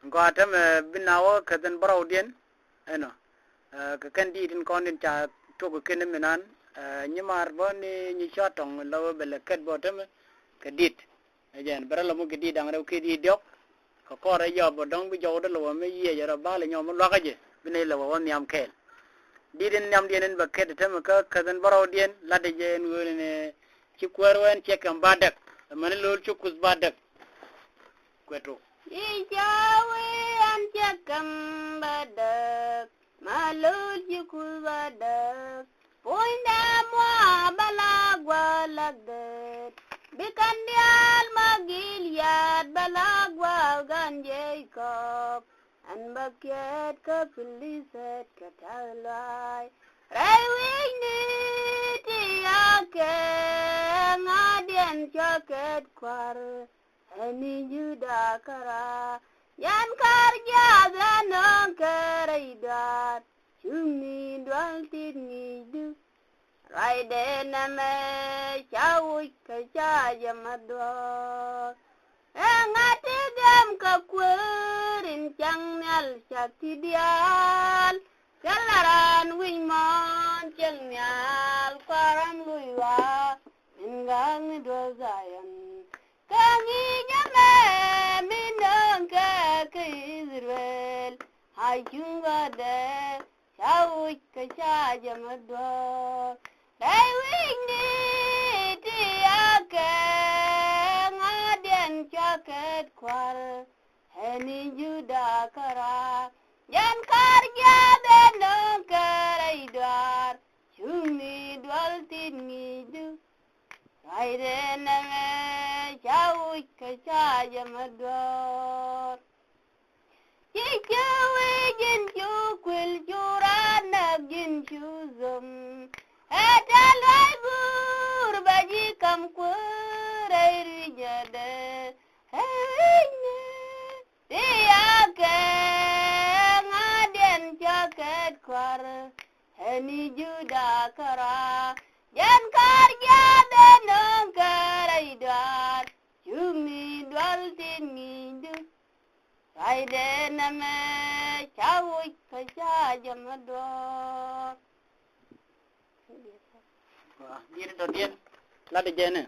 ko atam binawo kadan barawdien eno ka kandi din kondin cha to ko ken menan nyimar boni ni chatong law bele ket botam kadit ajan barala mo gidi dang rew kidi dok ko ko ra yo bodong bi jowdo lo me ye jara bale nyom lo kaje bine lo won yam kel didin nyam dinen ba ket tam ka kadan barawdien lade je ngolene ci kwerwen cekam badak man lol cukus badak kweto Ijawi an cekam badak malul cukus badak Poinda mua balagwa lagdet Bikandial magiliad balagwa ganjekop An bakiet kapiliset katalay Rewing ni tiyake ngadian jaket kwar Ani juda kara Yan karja danong karaidat Chumi dwal tidngidu Raide name chawik kacaja madwa Ngatigam kakwerin changnal syaktidial Kalaran wingmon changnal kwaram luiwa Mingang dozayan Kangi nyame minong kakizrwel Hai chunga de Chawik kacaja madwa Dai wingni tiyake ngadian jaket kwal Heni juda kara Jan karja benong karaidwar Cumi dwal tidngidu Raide name Chawik kacaja madwa Cicawi jin cukwil curanag jin cuzum Etal waibur baji kam kurai jade Hewinye tiyake ngadian jaket kwar Heni juda kara Jan karja benong karaidwar Cumi dwal tingidu Raide name chawik kacaja madwa dir do dien lade jene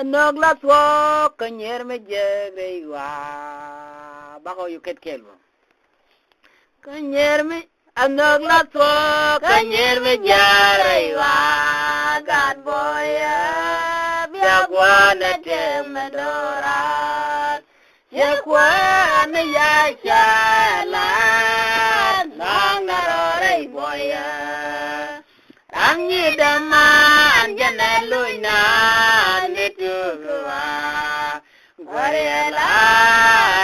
nog la so kanyer me jere wa bako yu ket kelbo kanyer me nog la so kanyer me jere wa god boy bia gwana temedora Yekwan ya chala nang narore boya Rangi daman jana luina nituwa Gwarela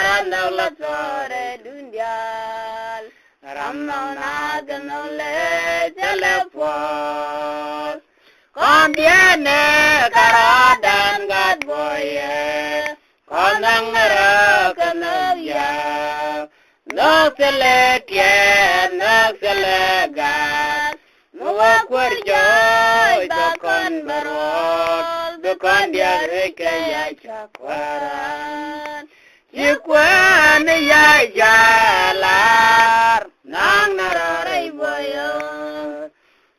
ranau la sore dundial Ramau naganole telepon Kondiane karadan gad boya Konang ngara kanagya Nok seletya, nok selegan Nuwa kwarjoy, bakon barol Dukon dia rekaya cakwaran Cikwan ya jalar Nang nararay boyo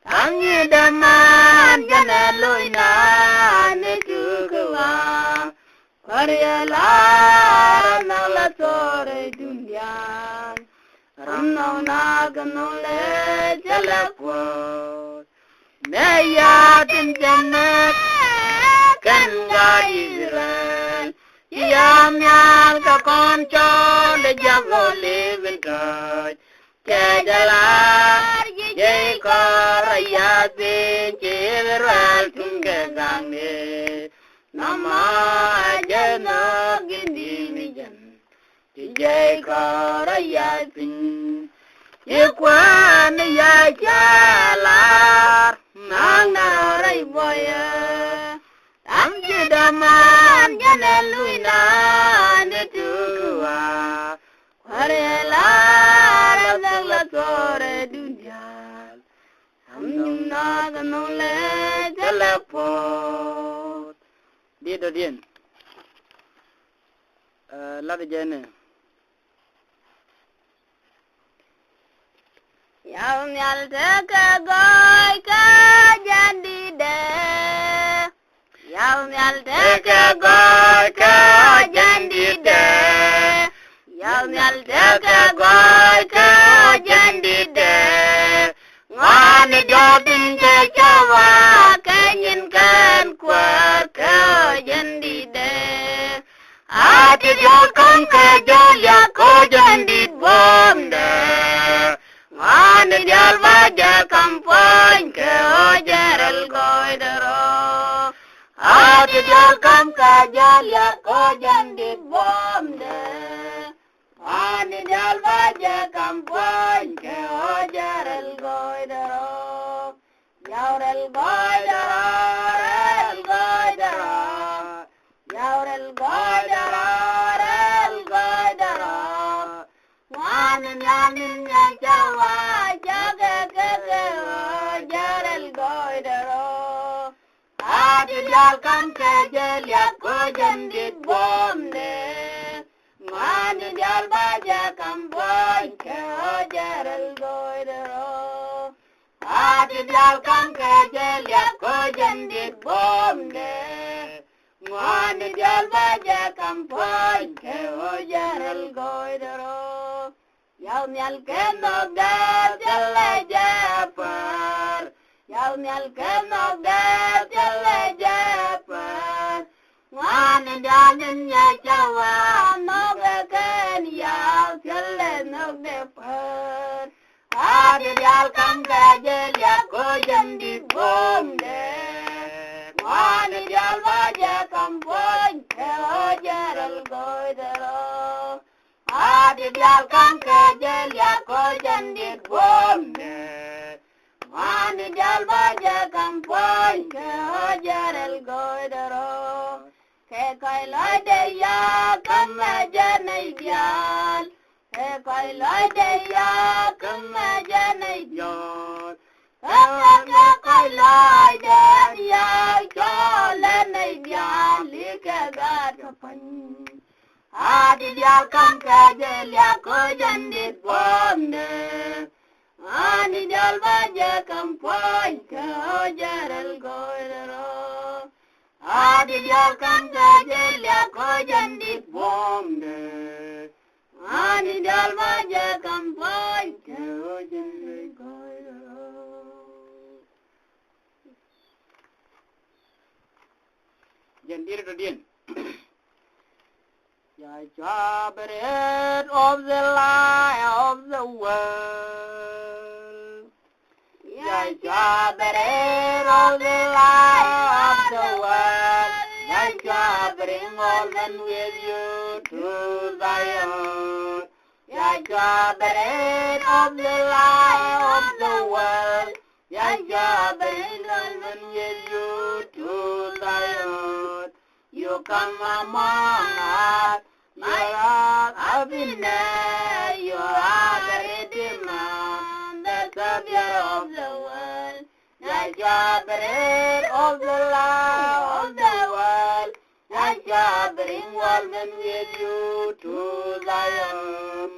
Tangi daman jana loina netukuwa Karyalar nala sore dundian Ramnau naganole jalapot Neya tinjanet kan ga Israel Iyam yang ka konco le jamo leventoy Kejalar jay korayat Civiral tunggagangne Nama jana gindi mijan Tijay karayatin Yekwan ya jalar Nang nararay boya Tam jidaman jana luina netuwa Kwarelar nagla sore dunjal Amnyum naganole telepon Dia dodien lada jene Yaw nyal teka goy ka jandide Yaw nyal teka goy ka jandide Yaw nyal teka goy ka jandide Ngani jodin je jawa kenyin kan kwar ka jandide Ati jokon ka jolya ko jandid bomde Ngani dial baja kampany ke ojaral goydaro Ati dial kam ka jolya ko jandid bomde Ngani dial baja kampany ke ojaral goydaro Yaurel goydaro rel goydaro Yaurel goydaro rel goydaro Ngani nyanin ya jawa jaga keke ojaral goydaro Adi dial kam ke jelya ko jandid bomde Ngani dial baja kampany ke ojaral goydaro Adi dial kam ke jelya ko jandid bomde Ngani dial baja kampany ke ojaral goydaro Yaw nyal kenog der jale japar Yaw nyal kenog der jale japar Ngani danin ya jawa noga ken yaw jale nog depar Adi dial kam kajel ya ko jandid bomde Ngani dial baja kampany ke ojaral goydaro Adi dial kam kajel ya ko jandid bomde Ngani dial baja kampany ke ojaral goydaro Ke koy loyde ya kam janay dial Ke koy loyde ya kam janay dial Ke koy loyde ya cholanay dial Lika gat kapany Adi dial kam kajel ya ko jandid bomde Ngani dial baja kampany ke ojaral goydaro Adi dial kam kajel ya ko jandid bomde Ngani dial baja kampany ke ojaral goydaro jandir to dien Ya bread of the lie of the world Ya bread of the lie of the world Ya bring all men with you to Zion Ya bread of the lie of the world Ya bring all men with you to Zion You come among us You are happiness, you are the Redeemer, the Savior of the world, like your bread of the life of the world, like your bring all men with you to Zion,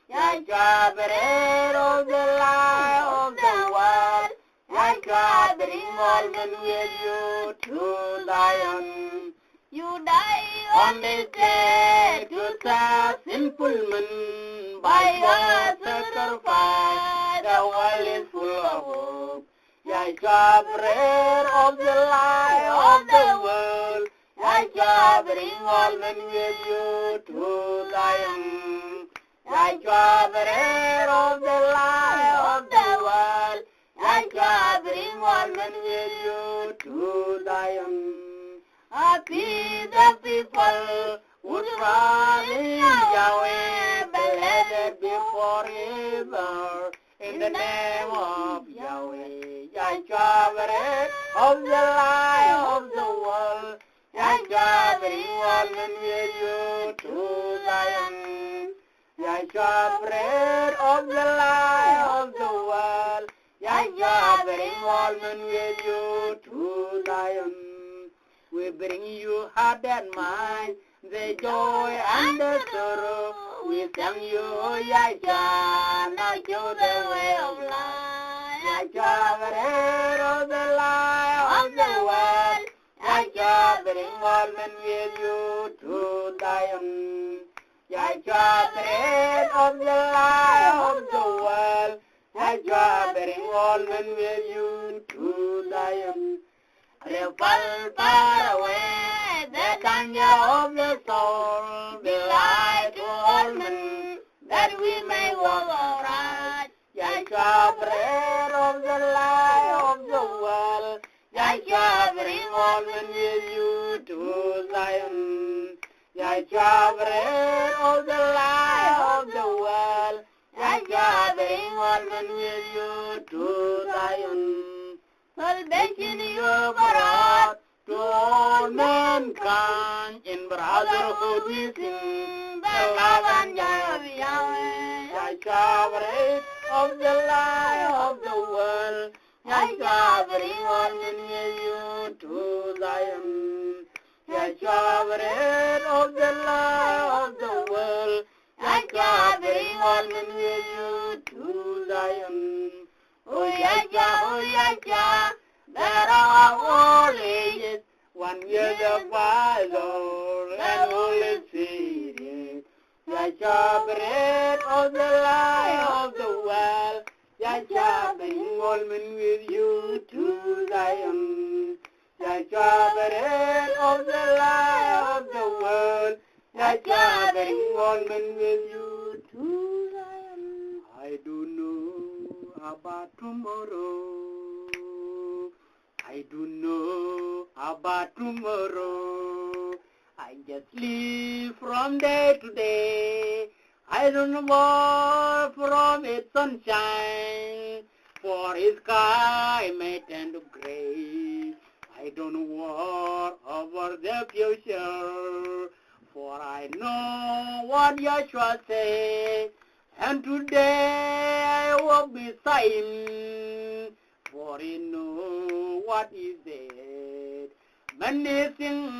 like your bread of the life of the world, like your bring all men with you to Zion. You die On this day to serve sinful men by your sacrifice, the world is full of hope. Like your bread of the life of the world, like your bring all men with you to Zion. Like your bread of the life of the world, like your bring all men with you to Zion. Happy the people who trust in Yahweh, blessed be forever in the name of Yahweh. Yahweh, bread of the life of the world, Yahweh, bring all men with you to Zion. Yahweh, bread of the life of the world, Yahweh, bring all men with you to Zion. We bring you heart and mind, the joy and the sorrow. We thank you, Yahweh, now show the way of life. Yahweh, bread of the life of the world. Yahweh, bring all men with you to Zion. Yahweh, bread of the life of the world. Yahweh, bring all men with you to Zion. Repel far away the danger of the soul. Be light to all men, that we may walk aright. Yahweh, bread of the life of the world. Yahweh, bring all men with you to Zion. Yahweh, bread of the life of the world. Yahweh, bring all men with you to Zion. Salvation you brought to all mankind. In brotherhood we sing the love and joy of Yahweh. Yahweh, bread of the life of the world. Yahweh, bring all men with you to Zion. Yahweh, bread of the life of the world. Yahweh, bring all men with you to Zion. Oh Yahweh, there are all ages, one year the Father and Holy Spirit. Yahweh, bread of the life of the world. Yahweh, bring all men with you to Zion. Yahweh, bread of the life of the world. Yahweh, bring all men with you to Zion. I don't know about tomorrow. I don't know about tomorrow. I just live from day to day. I don't know from its sunshine, for its sky may turn to gray. I don't war over the future, for I know what Yahshua said, and today I walk beside him, for he knows what he said. Many sing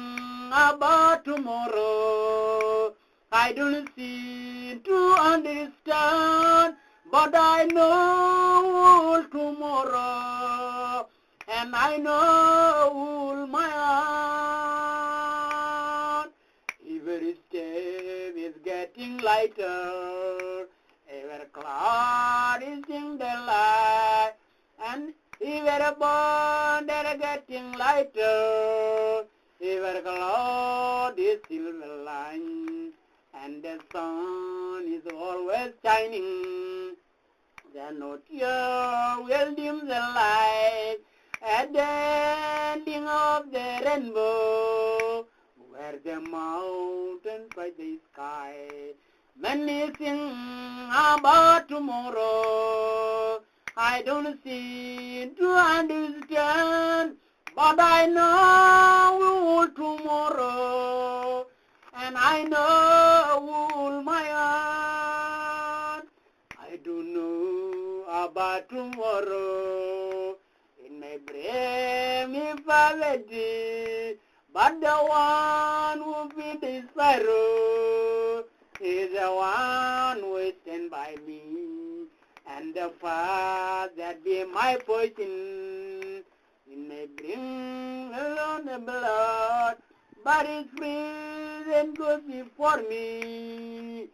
about tomorrow, I don't seem to understand, but I know tomorrow, and I know my heart. Every step is getting lighter, every cloud is in the light, and every bond is getting lighter, every cloud is silver line, and the sun is always shining. The no tear will dim the light at the ending of the rainbow, where the mountains by the sky. Many sing about tomorrow, I don't seem to understand, but I know tomorrow, and I know my heart. I don't know about tomorrow, it may bring me poverty, but the one who feeds the sparrow is the one who stands by me, and the path that be my portion. It may bring along the blood, but it's free and goes before me,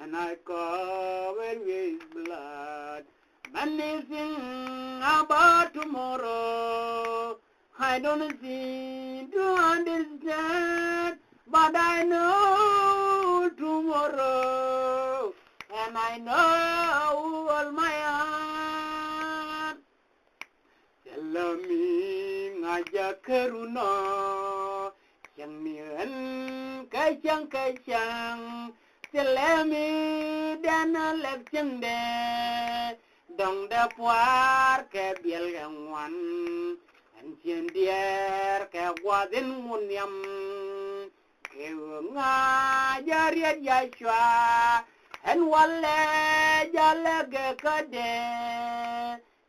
and I cover with his blood. Many sing about tomorrow, I don't seem to understand, but I know tomorrow, and I know all my heart. Selami ngajak keruna, yang mian kacang, selami dan alek cengde, dong dapuar ke biel gangwan, ancien dier ke wadin munyam, ke ngajariat Yahshua, en wale jale ke kade,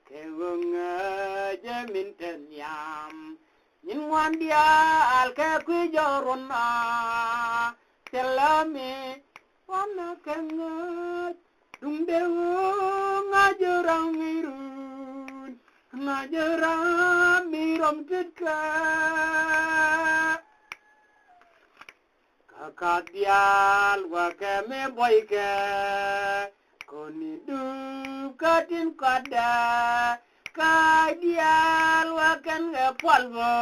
ke ngajamin tenyam, in wandia al ke kujarona, selame wana kangat dung dewu ngajarang irun ngajarang mirom titka kakadial wakame boyke koni du katin kada kadial wakan ngepolvo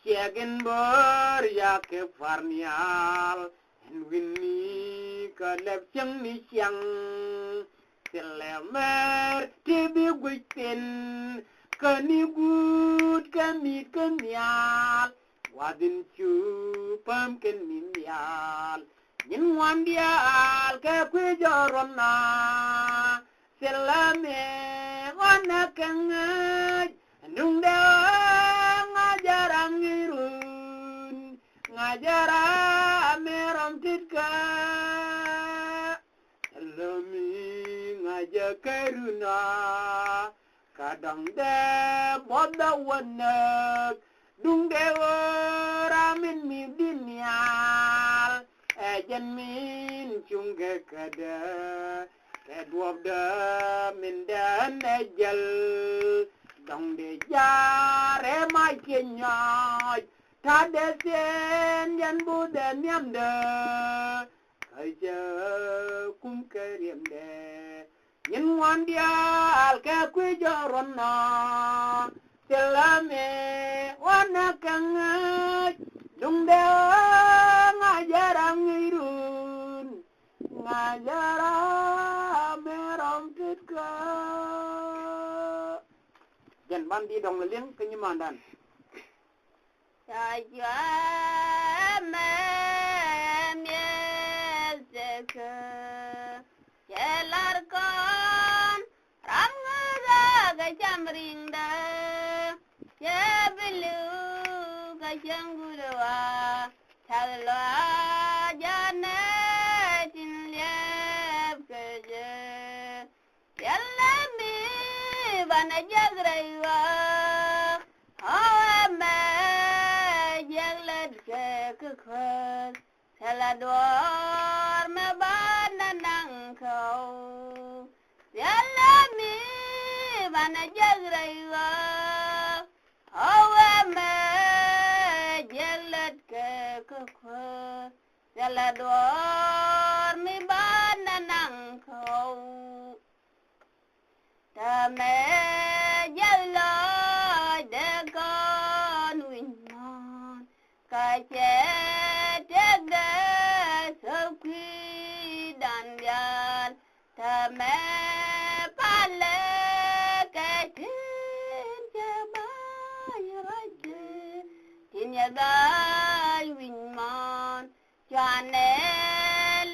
siagin bor yake farnial en winni kalep chang ni chang selemer tibi guitin kani gut kami kanyal wadin chupam kanyal nyin wandial ke kujorona selame wana kangaj nungda ngajarang irun ngajara meram titka selami ngajakaruna kadang de boda wanak dung dewa ramin mi dinial ejen min chungge kada kedwab da min dan ejel dong de jare mai kenyaj tade sen yan budan yamda kaja kum keriem de yin wandial ke kujorona selame wana kangaj dung dewa ngajarang irun ngajara meram titka jan bandi dong leleng kenyemandan saja memyeseke jelarkan ramga gajamringda jebelu gajanggulwa thalwa janatin liab keje yallami bana jagraiwa hawama jaglad kekhot salador mabana nangkau yallami bana jagraiwa hawama jaglad kekhot salador mabana nangkau tame jalo dekan winman kace tega sepi dan dial tame pale kecin jabai raja tinyagai winman jane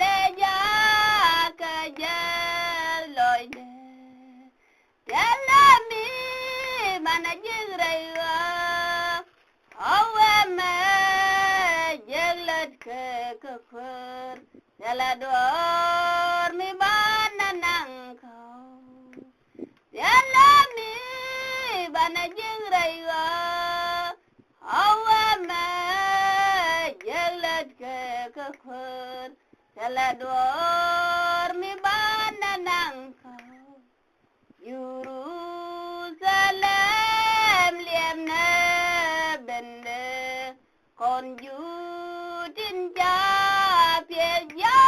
leja kajal loide yalami mana jigraiwa awama jaglat kekhur yalador mi bana nangkau yalami bana jigraiwa awama jaglat kekhur yalador mi bana nangkau Jerusalem liemna bende kon judin ja pia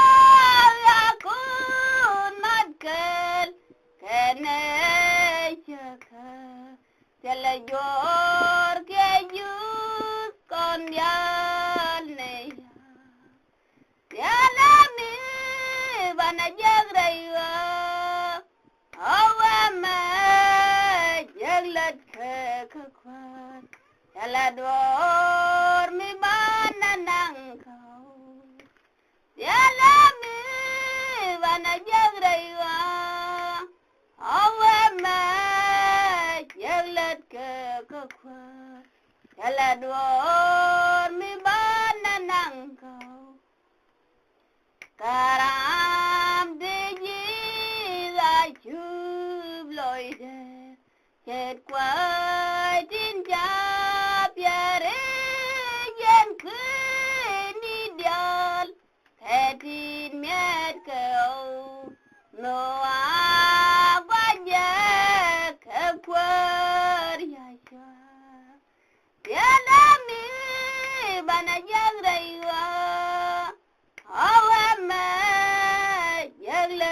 akun madkel kene chaka telajor ke yus kon yalne yalami bana jagraiwa awama jaglat kekhwat yalador mi bana nangkau yalami bana jagraiwa awama jaglat kekhwat yalador mi bana nangkau karam deji chub loide chet quay tin cha piare yen khni dia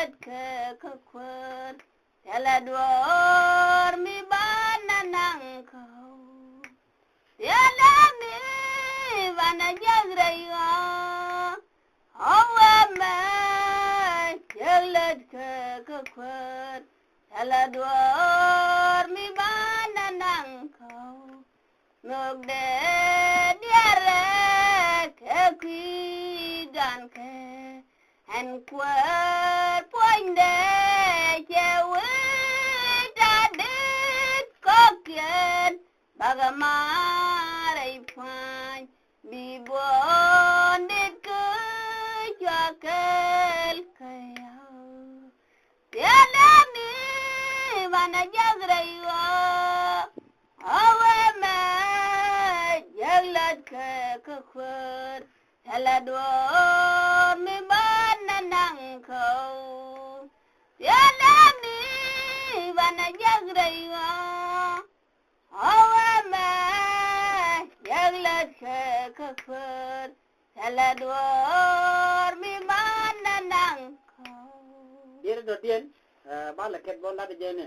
let ke kwat tela dor mi bana nang kau tela mi bana jagre yo awa ma let ke kwat tela dor mi bana nang kau ngok de diare ke kuidan ke en kwat poinde chewe ta dit kokien bagamare pan bi bon dit ke jakel kaya tiada mi mana jagre yo awe me jaglat ke kwat tela dor mi bana nang kau tiada mi mana jagre yo awe me jaglat ke kwat tela dor mi bana nang kau Dia do dien bala ket bon la de jene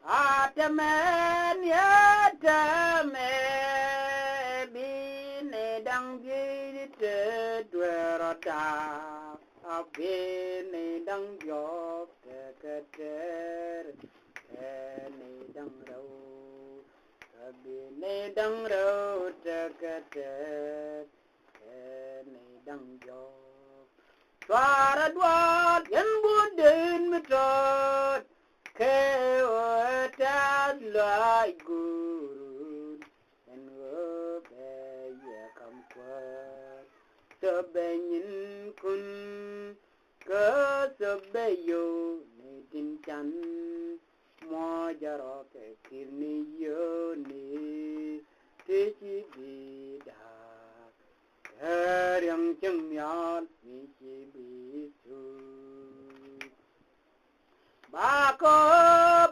Atamen ya tame bine dang jiri te dwerota abine dang job te keter ene dang rau abine dang rau te keter ene dang job suara duat yang bundin metot Kewatas lai gurun dan wabaya kamkwat sebenyin kun ke sebeyo ni tinchan mo jaro ke kirni yo ni tici bida yang cemyat ni cibisu Bako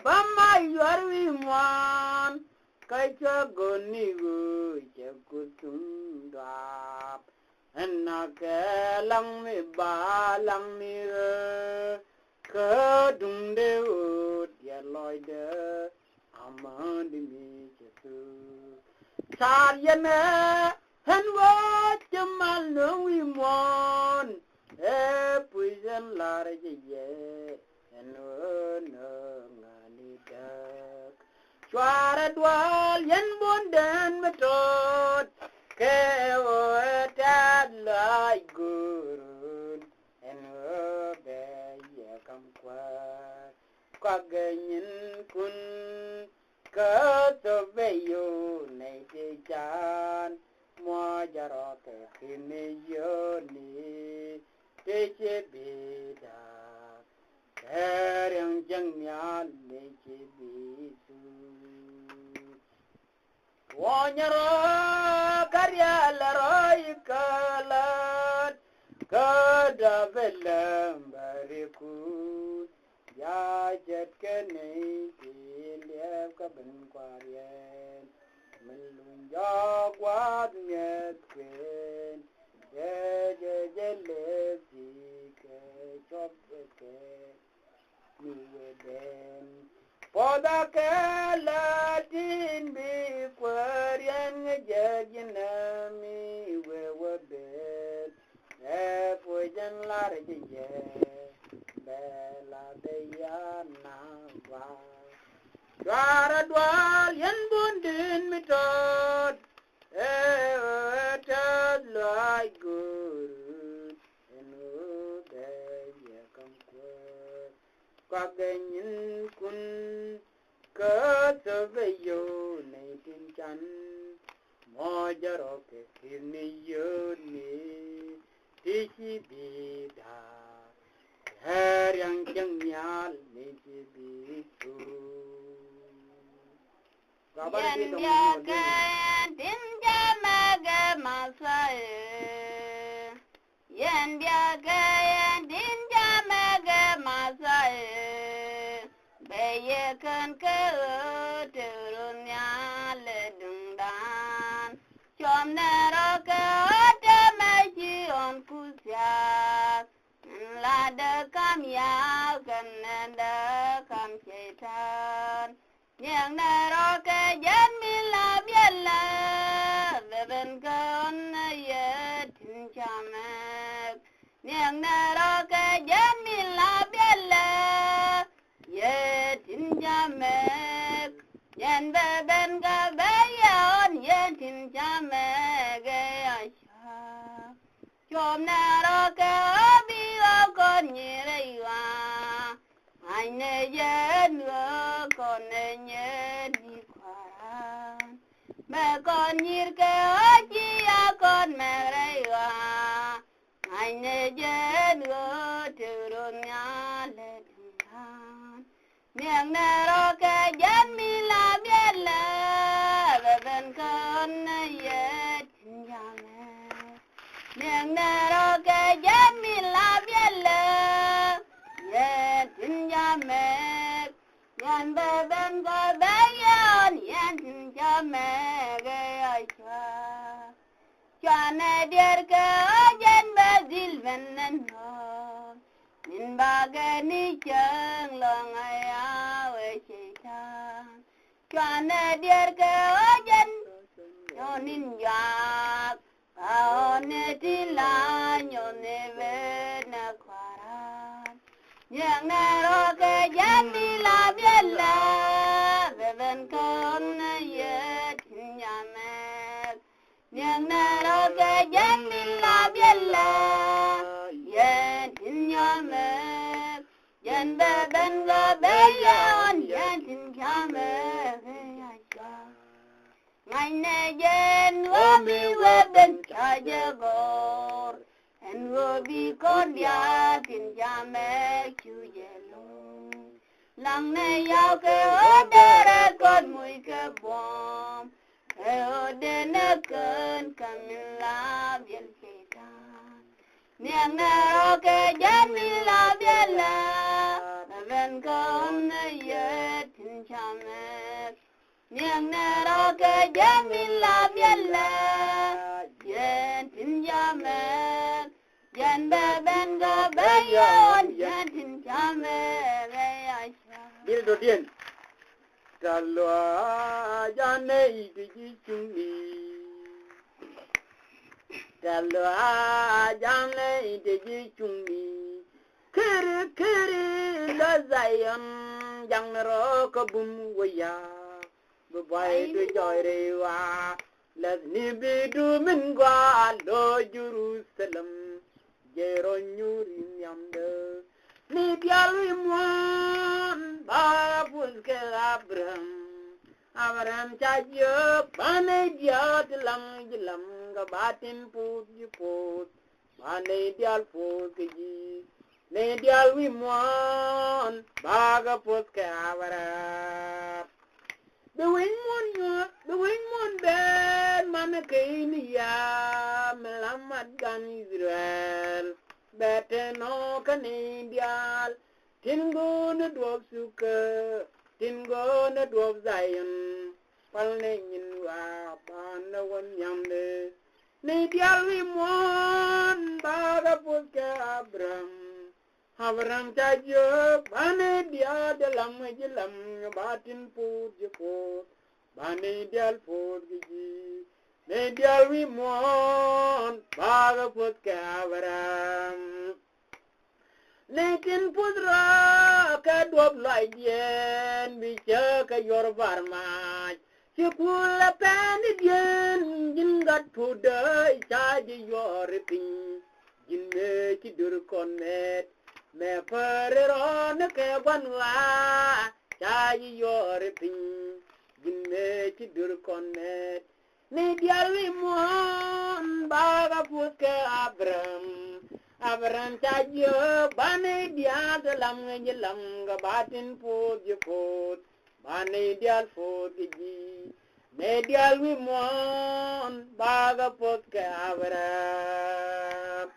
bamai yarwi mwan kai chagoni go chakutundap ennakelang mi balang mi kedungde ut ya loide amandi mi chetu saryane henwa chamal no wi mwan puizen lare je Suara dual yang bundan metot Kewatat lai gurun Enwabaya kamkwat Kaganyin kun Kasabayo Naitijan Mwajarake kiniyoni Tichibida Yang jengnyal Tichibidu Wanyara karya larai kalat Kada velam barikut Ya jet kenai Kiliap kaben kwarien Melunjak wad nyetken Jelesi ke chop ke Niweden Poda ke latin bi kwarian ngejajinami wewabet Pujan larjije Bela deyana wa Suara dual yang bundin mitot Ewetat lai gurut Enubaya kamkwat Kaganyin kun Kasabayo Naitinchan Mojaro ke kirniyoni Tichibida Her yang cengnyal Nichibitu Yan biakan tinja maga masae Yan biakan tinja maga masae Bayekan ke turun nyale dungdan Chom nero ke ode maji on kusyak la de cam ya gần de cam chạy tan nhang na ro ke jan mi la bien la về bên con ye tin cha mẹ nhang na ro ke jan mi la bien la ye tin cha mẹ yan về bên ka bé yon ye tin cha mẹ ge acha chom na ro ke bi o con nhị đây wa anh ne ye nữa con ne nhớ đi qua mẹ con nhị ke chi ya con mẹ đây wa anh ne ye nữa từ đồn nhà lên thang miệng na ro ke jan mi la bien la về bên con ye tin ya mẹ miệng na ro ke jan mi la bien la ye tin ya mẹ yan về bên con bé yon yan tin ya mẹ ge ai cha ne der ke jan be dil ben no min ba ge ni chang long ai a we chi ta cha ne der ke jan yo nin ya a ne ti la nyo ne ve na kwara yang na ro ke jan mi la bien la ve ben con ye tin ya me yang na ro ke jan mi la bien la ye tin ya me yan be ben ga be yon yan tin ya me ya cha ngày nay yen wo mi we ben cha je gor en wo bi con dia tin ya me chu ye lo lang ne ya ke o dere con mui ke bom e o de na ken kamila bien cheta niang na ro ke jan mi la bien la ben con ye tin cha me niang na ro ke jan mi la bien la ye tin ya me yan be ben ga be yon yan tin cha me ge ai bil do dien talwa jane di chungi talwa jane di chungi kere la zayan jang ro ko bum waya bu bay du joy re wa las ni bi du min gwa lo Jerusalem jero nyuri nyamde ni dialwi mon ba bus ke Abraham chajo bane dia dilang jilam ga batin put ji put bane dial put ji ne dialwi mon ba ga put ke Abraham the wing mon ben man ke ni ya melamat gan Israel bete no kandial tingo na dwok suka tingo na dwok Zion palne nyin wa pan won yamde ne dial wi mon baga putka Abraham tajo bane dia dalam jilam batin put jepot bane dial put giji ne dial wi mon baga putka Abraham Nekin pudra ka dwab lai dien bi cha ka yor varmaj chukula pen dien jin gat puda cha ji yor pin jin me ki dur konet me ferero ne ke banwa cha ji yor pin jin me ki dur konet ne diarwi mon baga puske Abraham chajo bane dia dalam ngelang gabatin put jeput bane dia put ji ne dia wi mon baga put ke Abraham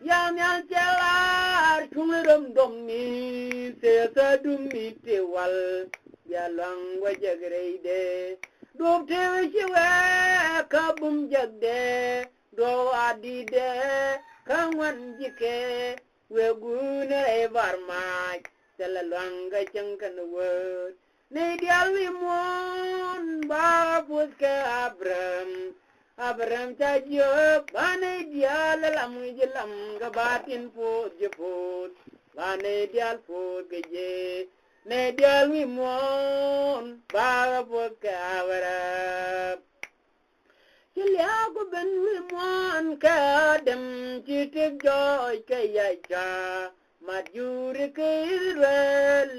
yang jalar tungerum domni se dumi te wal ya lang wajagreide do te chiwe kabum jagde do adide Kangwan jike we gune e barma tela langa changkan word ne dial wi mon ba puske Abram tajo bane dial lam jilam gabatin po jepot bane dial po geje ne dial wi mon ba puske abram Chilya ko ben wi mon ka dem chitik joy ke yaja majur ke Israel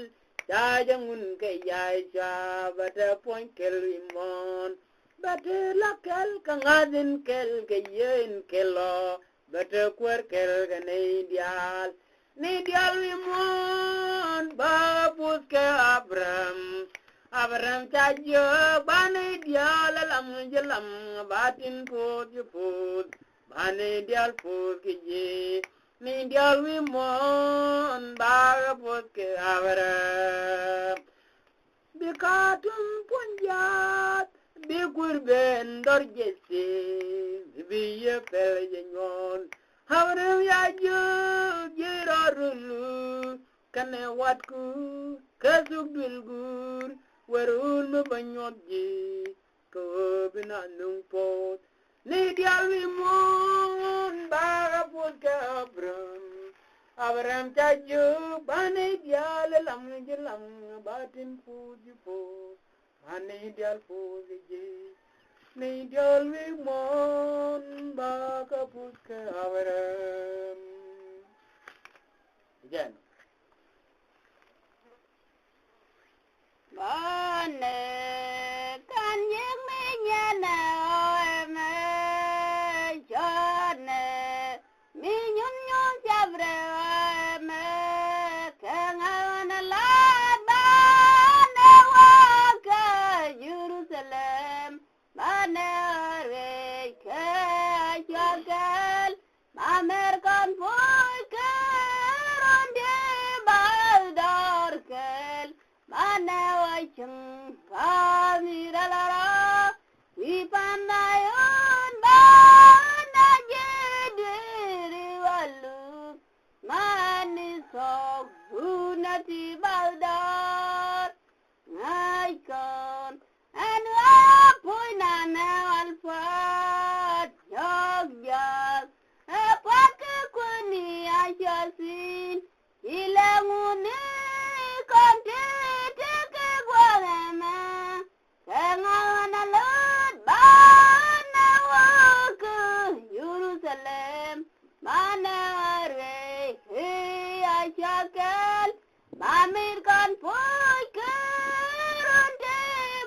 ja jangun ke yaja bata point kel wi mon bata lakel kangadin kel ke yen kelo bata kwer kel ke ne dial wi mon ba pus ke Abram tajo bane dial lam jelam batin put juput bane dial put kije ni dial wi mon ba put ke Abram bikatum punjat bikurben dor jesse biye pel jenyon Abram ya jo girarulu kane watku kasuk bilgur warul me banyodji ko bina nungpot ni dial wi mon ba put ka Abram tajo bane dial lam jelam batin puji po bane dial puji ni dial wi mon ba ka put ka Abram jan Bane kan yang menyana me jane minyun nyun jabre me kangan lat bane waka Jerusalem bane re ke jagal Amerikan boy ke ronde baldar kel Bane wajeng pamilalara wipanayon bana jediri walu manisok bunati baldar ngaikon anu apoy nana alfat jogjag apat kekuni asyasin ilanguni konti Jerusalem, mana re Jagal, Amerikan poiker onde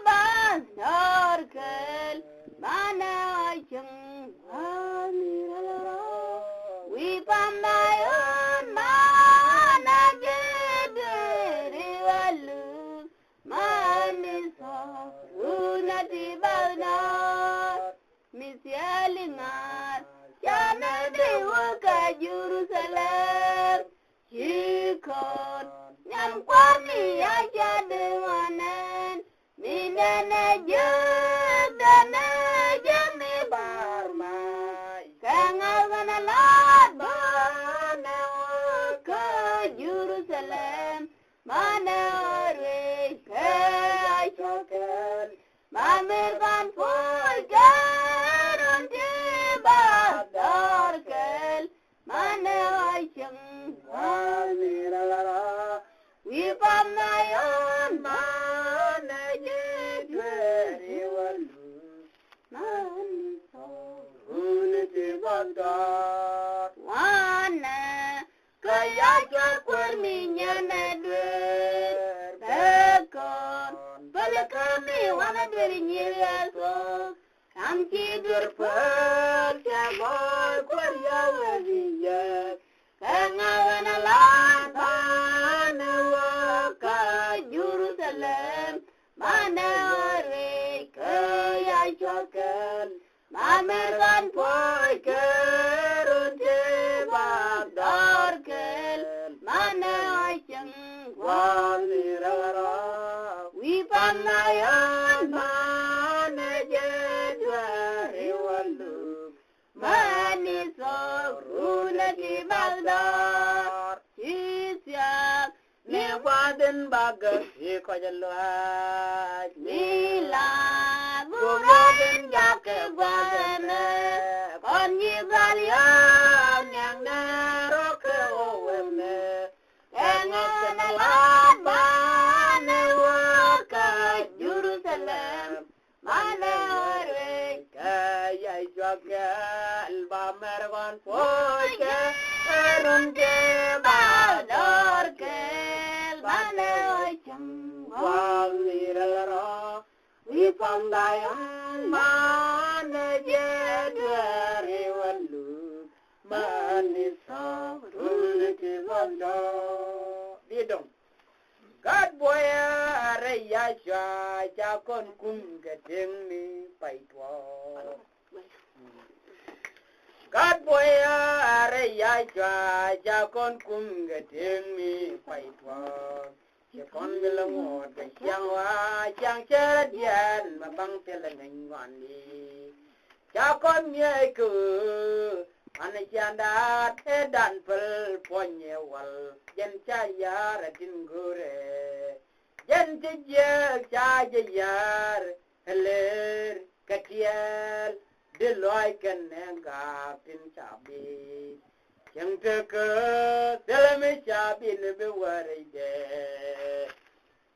bandorkel, mana jeng amirala, wipamayon mana gederi walu, maniso unati bandor, misyalingar. Jana dewa ka Jerusalem Jikon Nyam kwani aja dewanen Minene jeg dana jeg ni barmai Kangawana lat bana ka Jerusalem Mana arwe ke ajakan Mamirkan poy keron Dorkel, mana wajeng amirala, wipamayon mana jedweri walu, maniso uniti bagdar, wana kaya cakur minyana dwer, tekon, pada kami wana dweri nyiriasok, Am tidur percaboy kuarya wadiya Kangawan alat bana waka Jerusalem Mana arwe kaya cokan Mamerkan poy kerun jebak dorkel Mana aceng wamirara Wipanayan mana jedwari walu Manisok unati bagdad yen baga hi ko jalwa Mila buran jake guane kon yigalia nyang na roke oweme engana laba ne waka Jerusalem mane ore kaya jogal ba merwan poke erunde bador ke mane ocham Walirara, we found Diane, man, Jedwari, Walu, man is so relative of no. God boy, Yasha, Jakon Kum, getting me by 12. God boy, Yasha, Jakon Kum, getting me by 12. Con bilang ngọt cái chang hoa chang chết điên mà băng tên là ngành ngoan đi cha con nhớ cứ anh chàng đã thế đàn phật phong nhớ wal dân cha ya ra tin gure dân cha ya heler katiel de loy ken nga tin cha bi chẳng thể cơ teleme cha bi ne be wari de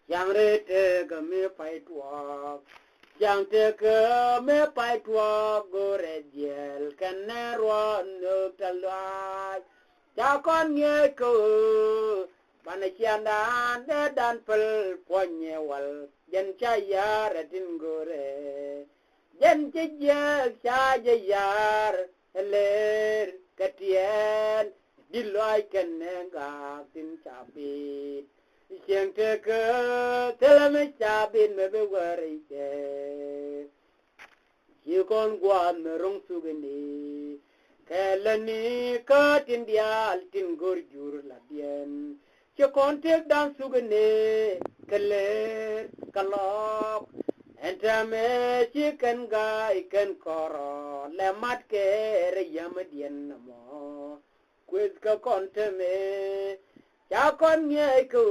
chẳng thể cơ me phải tua chẳng thể cơ me phải tua gore diel kan ro no talwa cha con nghe cơ ban chian dan pel ponye wal jen cha ya ratin gore jen cha yar ler Katian diloi kenenga tin chabi siang teke telame chabin me bewari ke yikon guan merong sugeni kelani katin dial tin gorjur labien chekon tek dan sugeni keler kalok entame chicken guy ken koro le mat ke re yamdien mo quiz ka konteme cha kon nye ku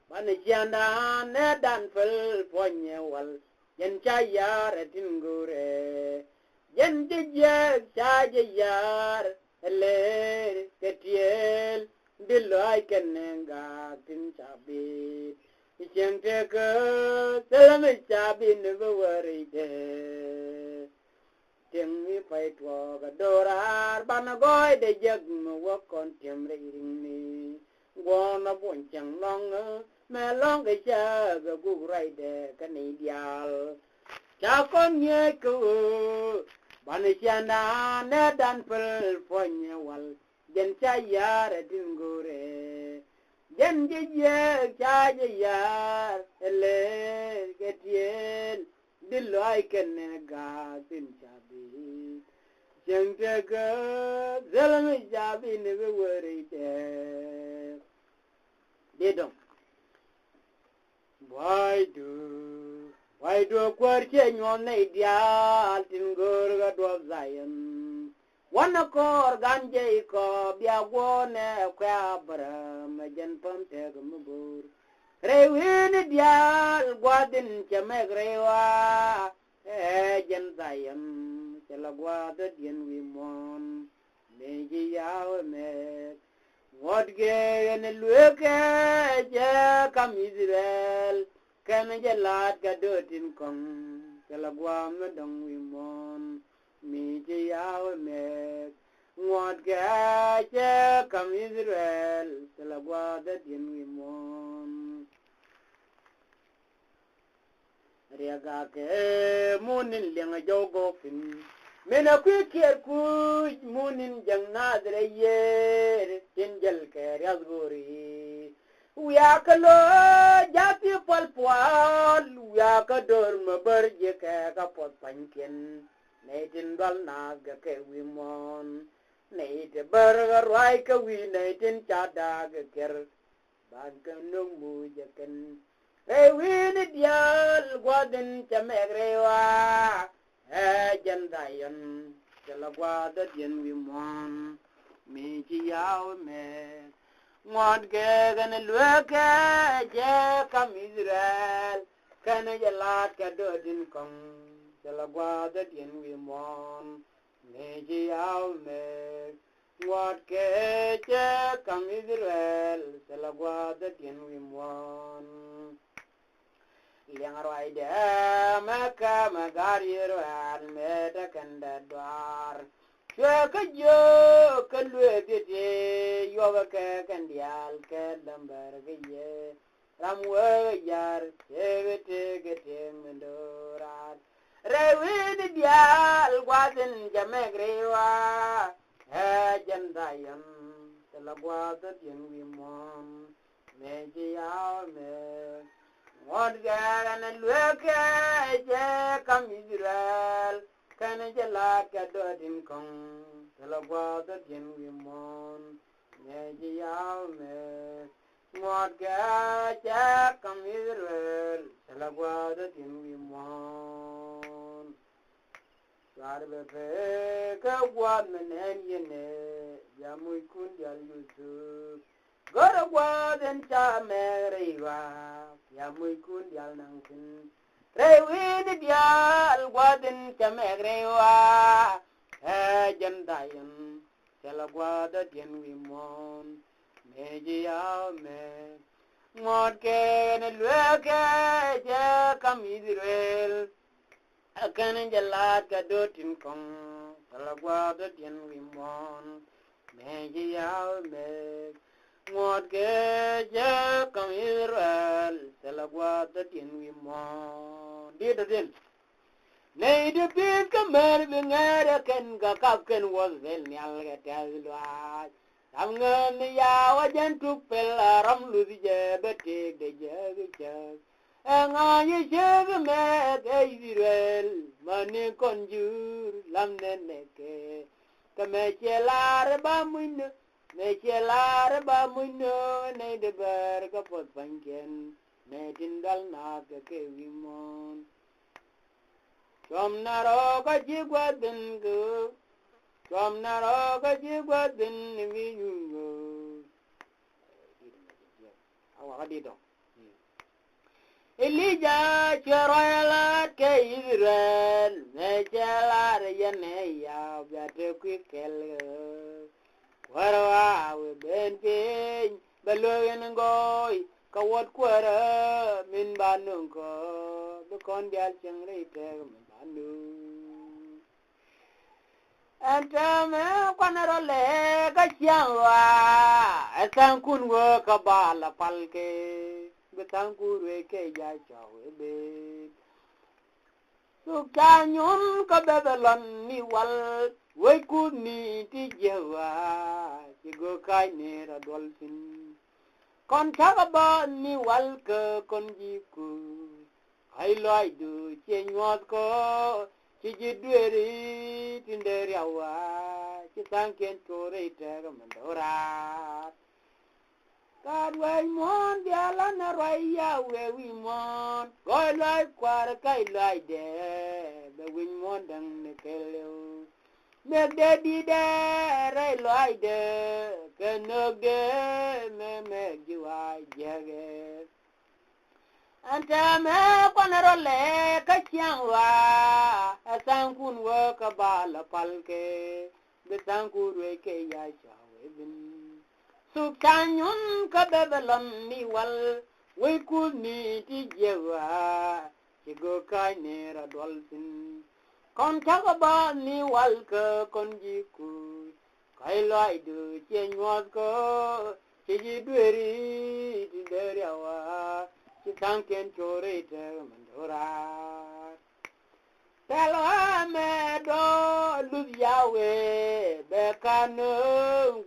man janda ne dan fel ponye wal yen cha yar tingure yen je cha je yar le ketiel dilai kenenga tin chabi Icheng teke selame chabi nebe wari de Teng mi pai tua gadorar banagoy de jag me wakon temre iring ni Gwana bonchang long me long ke cha ga gurai de kani dial Cha kon nye ku bani chana ne dan pel ponye wal Jen cha yare dingure Jen je cha yar ele ketien diloi ken ga tin chabi jeng te ga zelame chabi ne be wori de dong why do kwar che nyon ne dia tin gor ga do zayen wana kor ganje ko bia gone kwa bram jen pam te gumur rewin dial gwadin chemegrewa jen zayen chela gwad dien wi mon meji yaw me wodge ne lueke je kam Israel ken je lat ga dotin kong chela gwam dong wi mon mi je yaw me ngod ga che kam Israel la gwa da din wi mon ria ga ke munin lenga jogo fin mena ku kier ku munin jang na dre ye tin jel ke razgori uya kalo jati pal pal uya ka dor ma bar je ka pot panken Naitin dal na ga ke wi mon Nait bar rai ka wi naitin chada ga ker bag no mu ja ken e wi ni dial gwadin chamegrewa e jandayan jala gwada dien wi mon mi ji yaw me ngọt kê gần lúa kê chê cầm Israel cái này giờ lát cái đôi din công giờ là qua đất yên vi mòn nghe chi áo mê ngọt kê chê cầm Israel giờ là qua đất yên vi mòn liang roi de maka magari roan me ta kanda dwar chwe ka jo ka lwe te yo ka kandial ka lambar ga ye ram we yar te mendorat rewi di dial gwaden jamegrewa he jandayam tela gwaden wi mom me ji ya me ngọt gà lúa kê chê cầm Israel cái này chê lát cái đôi din công thế là qua tất nhiên vì mòn nghe chi áo mê ngọt gà chê cầm Israel thế là qua tất nhiên vì mòn Sar bê phê cái quạt mình em yên nè ya mùi cún ya Yusuf Gora gwaden cha merewa ya muy kun yal nangkin rewi di dial gwaden cha merewa jandayan chala gwada dien wi mon meji ya me ngod ke ne lweke je kam Israel akan jalat ka dotin kong chala gwada dien wi mon meji ya me ngọt kê chê cầm Israel sẽ là qua tất nhiên vì mòn đi đầu tiên này được biết cái mẹ bị nghe đã khen cả các khen was vel nyal cái tel loa tham ngân ya wa jen trục pel ram lu di je bete de je cái che nga ye che cái mẹ cái Israel mà ne con jur lam nen ne cái mẹ che la ba mun ne chelar ba muno ne de ber ka pot panken ne tindal na ke wimon som naro ka jigwadin go som naro ka jigwadin wi yungo awa di do Elija cheroela ke Israel ne chelar yene ya biate kwikel Warawa we ben pin baloyen ngoy kawat kwara min banung ko be kon dial changre te min banu antame kwanaro le ka changwa asan kun wo ka bala palke be tangur we ke ja chawe be suk chanyun ka bebelon mi wal Wai kuni ti jewa chigo kai nera dolphin kon chaga ba ni wal ke kon jiku ai loi du che nyot ko chi jidweri tinderi awa chi sanken tore te mandora kad wai mon diala na rai ya we mon koi loi kwar kai loi de be win mon dang ne keleu Meg de di de re loy de ke nog de me jiwa jage anta me konaro le ka changwa asan kun wo ka bala palke be san ku re ke ya chawe bin su kanyun ka bebelon mi wal we ku ni ti jewa chigo kai ne ra dolphin Kon chaga ba ni wal ke kon jiku kai loi du che nyot ko che ji dweri di deri awa che sanken chore te mandora telo me do lu yawe be kanu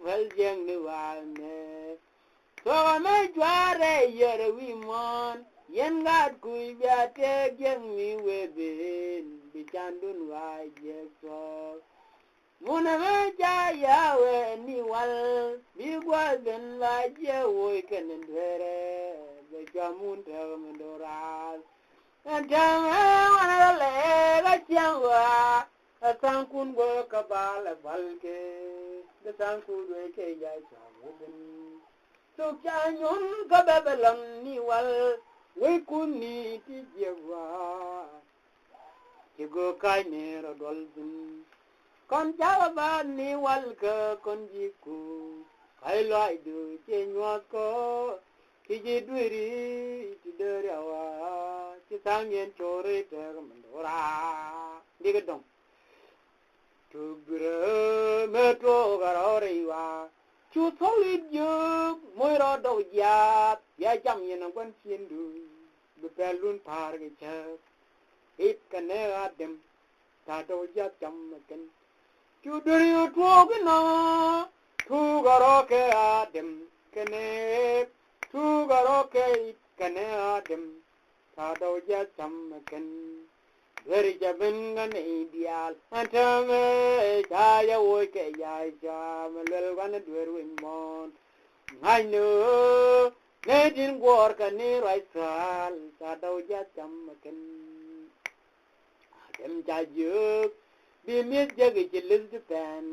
vel jeng ni wa me so me jware yere wi mon yen gat kui biate jeng mi weben bichandun wa jekso muna me jayawe ni wal bi gwaden la jewo kenen dere be jamun te mendoras antame wana le ga changwa atankun go kabala balke de tankun we ke ya chawben su cha nhon ka babalam ni wal we kuni ti jewa ti go kai ne ro dolbin con cháu ba ni wal ka con jiku kai loai du che nywa ko ti ji duiri ti derawa ti sangyen chore te mandora diga dong tu gre metro garoriwa chu solid yu moi ro do ya jam yen quan chien du be pelun par ge che it kane adem ta do ya jam ken chu duri tu ge na tu garo ke adem kane tu garo ke it kane adem ta do ya jam ken Very Jabangan ideal, and Tame, Jaya Woke, Jam, a little one at Werwin Mount. I know, Nadine work a near I sal, Sado Jamakan. Adam Jajuk, be Miss Jaggy Elizabeth,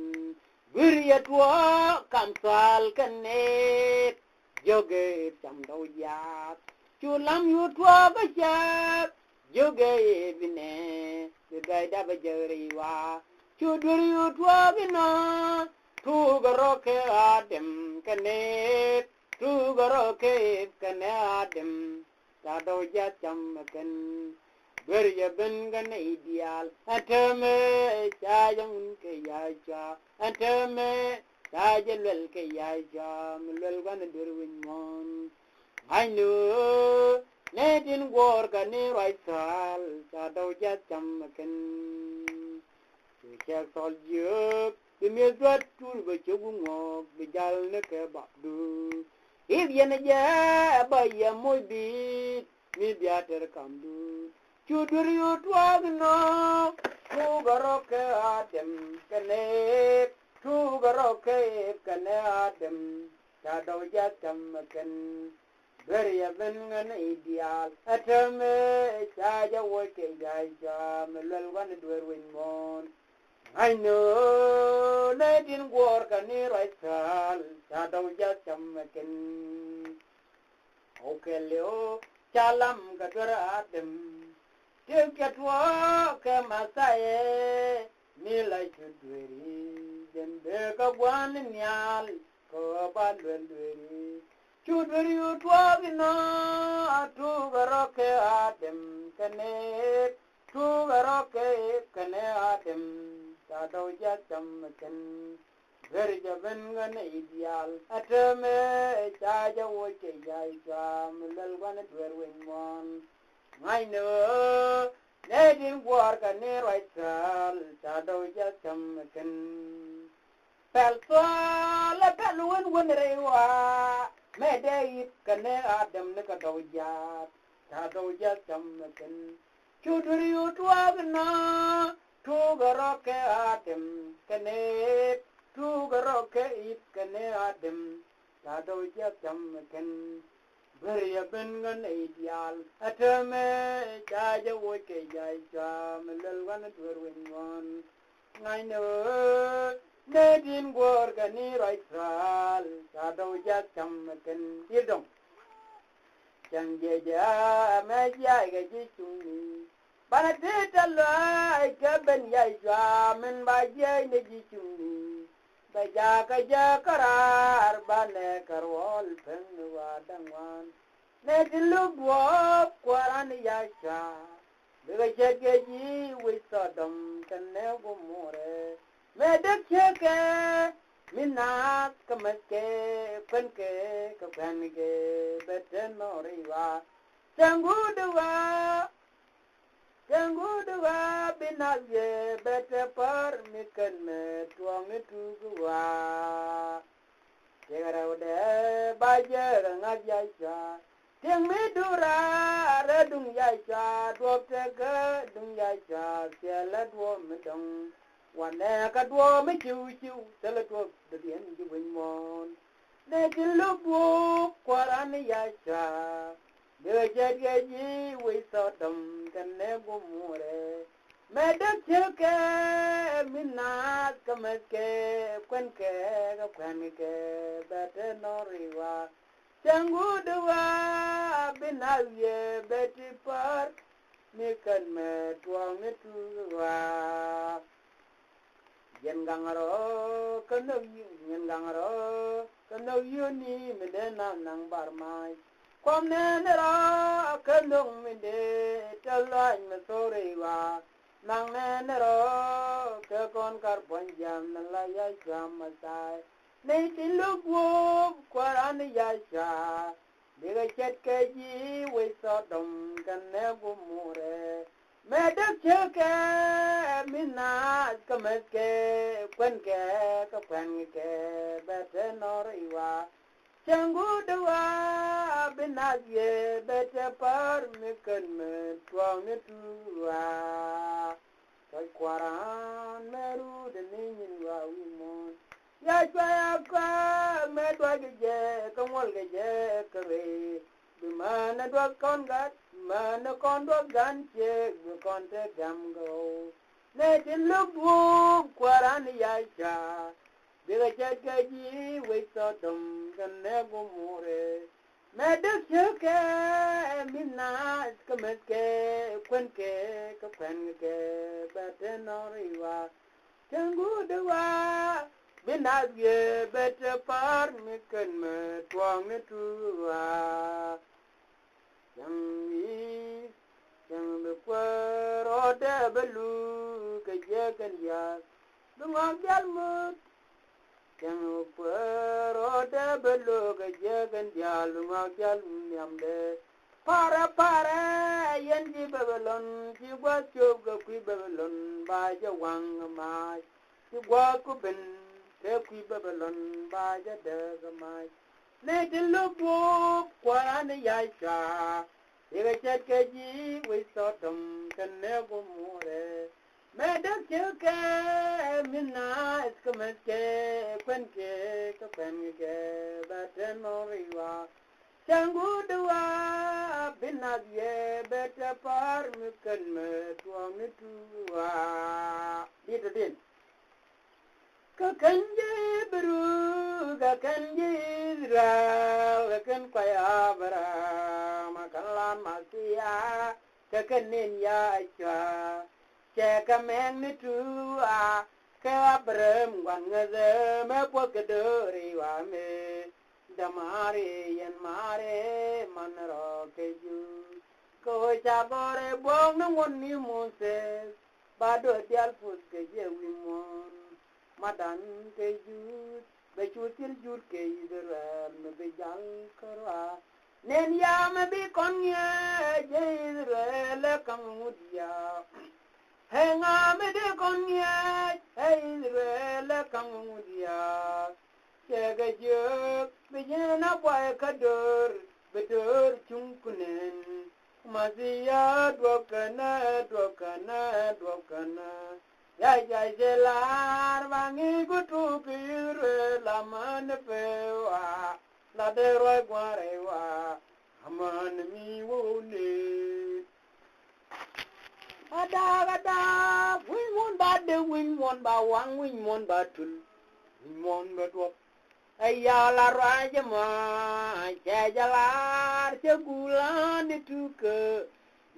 Bury at work, Kamsal Canet, Jogged, Samdo Yap, Chulam you twab a chap. Joge bine the guide of a jeriwa chuduri utwagina tu garoke adem kane tu garoke kane adem tado jacham kan berya ben gan ideal atame chayam ke yaja atame chayel ke yaja mulwel gan durwin mon I know Nadine work a near I sal, Sado Jamakan. You shall solve you, the Mildred tool with you walk, the Jalnaka Babdu. If Yanaja by a muy beat, maybe after come do. Chuduri utwagno, Tugaroka Adam, Cane, Tugaroka, Cane Adam, Sado Jamakan. Very an ideal, atame, Saja woke Jaja, Melel one to win more. I know, Nadine work a near I sal, Sado Jamakan. Okay, Leo, Chalam Gatura Adam. Take at work, Masai, Mila should do then beg up one in Yal, go about when Chuduri utwagina tu garoke adem kane tu garoke kane adem tado jacham ken very jabangan ideal atame chaja woche jaja mulal wan dwerwin mon I know Nadine work a near right sal tado jacham ken pelso la pelwin winrewa Mede kane Adam Nikadoja, Tadoja Samakan, Chuduri Utwagna, Tugaroke Adam, Kane, Tugaroke it Kane Adam, Tadoja Samakan, Bury a Bengan ideal, Atame, Jaja Woke Jaja, Melel one at Werwin one. I know. Nadine work a near I sal, Sado Jamakan, you don't. Jangaja, Maja, Gajituni. But I did a like a Ben Yajam and by Jay Negituni. By Jaka Jakara, Banekar, all Penua, Dangan. Nadine look walk, Quarani Yasha. The Jagaji with Sodom can never more. Medak cheke minat kamaske penke kapange betenoriwa Janguduwa binazye bete par mikan me tuang tuguwa Tegaraude bajer ngajaya Tiang midura redung yaya Dwaptega dung yaya Siala dwa medong Wane ka dwo me chiu tele dwo de bien ji win mon de lu bu kwarani ya cha de je ji we so dum kan ne bu mure me de cheke minat kameske kwen ke be te no riwa Changu dua binavye beti par mikan me tuang tua yen gangaro kano yuni medena nang barmai kwam nenero kanong minde talai masoriwa nang nenero ke kon kar ponjam nalaya jamasai nei tilugwo kwarani yasha diga chet keji we sodom kanne gumure medak cheke mina kameske kwenke ka kwenke bete noriwa changu dua binazye bete par mikan me tuang ne tuwa koi kwaran meru de nin wa wimon ya chaya ka me dwa ge kamol ge kare bimana dwa kongat mana kondo ganche konte gamgo ne tilubu kwarani yaisha biga chakaji witodum ganne gumure meduk chuke mina skameske kwenke batenoriwa changu dewa binazye bete par mikan me tuang ne tuwa yang berkuara de belu kejakan ya dengan jalmut yang berkuara de belu kejakan ya dengan jalmut yamde para yang di Babylon di gua coba kui Babylon baja wang mai di gua kubin te kui Babylon baja degamai ne dilubu kwarani yaisha diga chetkeji we sodom kanne gumure medak cheke minna iskameske kwenke batenoriwa changu dua binavye bete par mikan me tuang tuwa din kakanji beru kakanji ra kakan kaya bara makalan masia kakanin ya cha cekamen tua ka brem wan ngaze me pokedori wa me damare yan mare manro keju ko chabore bong ngon ni moses bado dial pus keje wimon madan kejut bechutil jut ke Israel me bejal karwa nen ya me bi konye je Israel kamudia henga me de konye Israel kamudia chega je bejena boy kador bedor chunkunen mazia dwokana ya jelar bangi gutu kire la man pewa la de roi guarewa aman mi wone ada win mon ba wang win mon ba tul win mon ba do ayya la raja ma jalar segulan dituke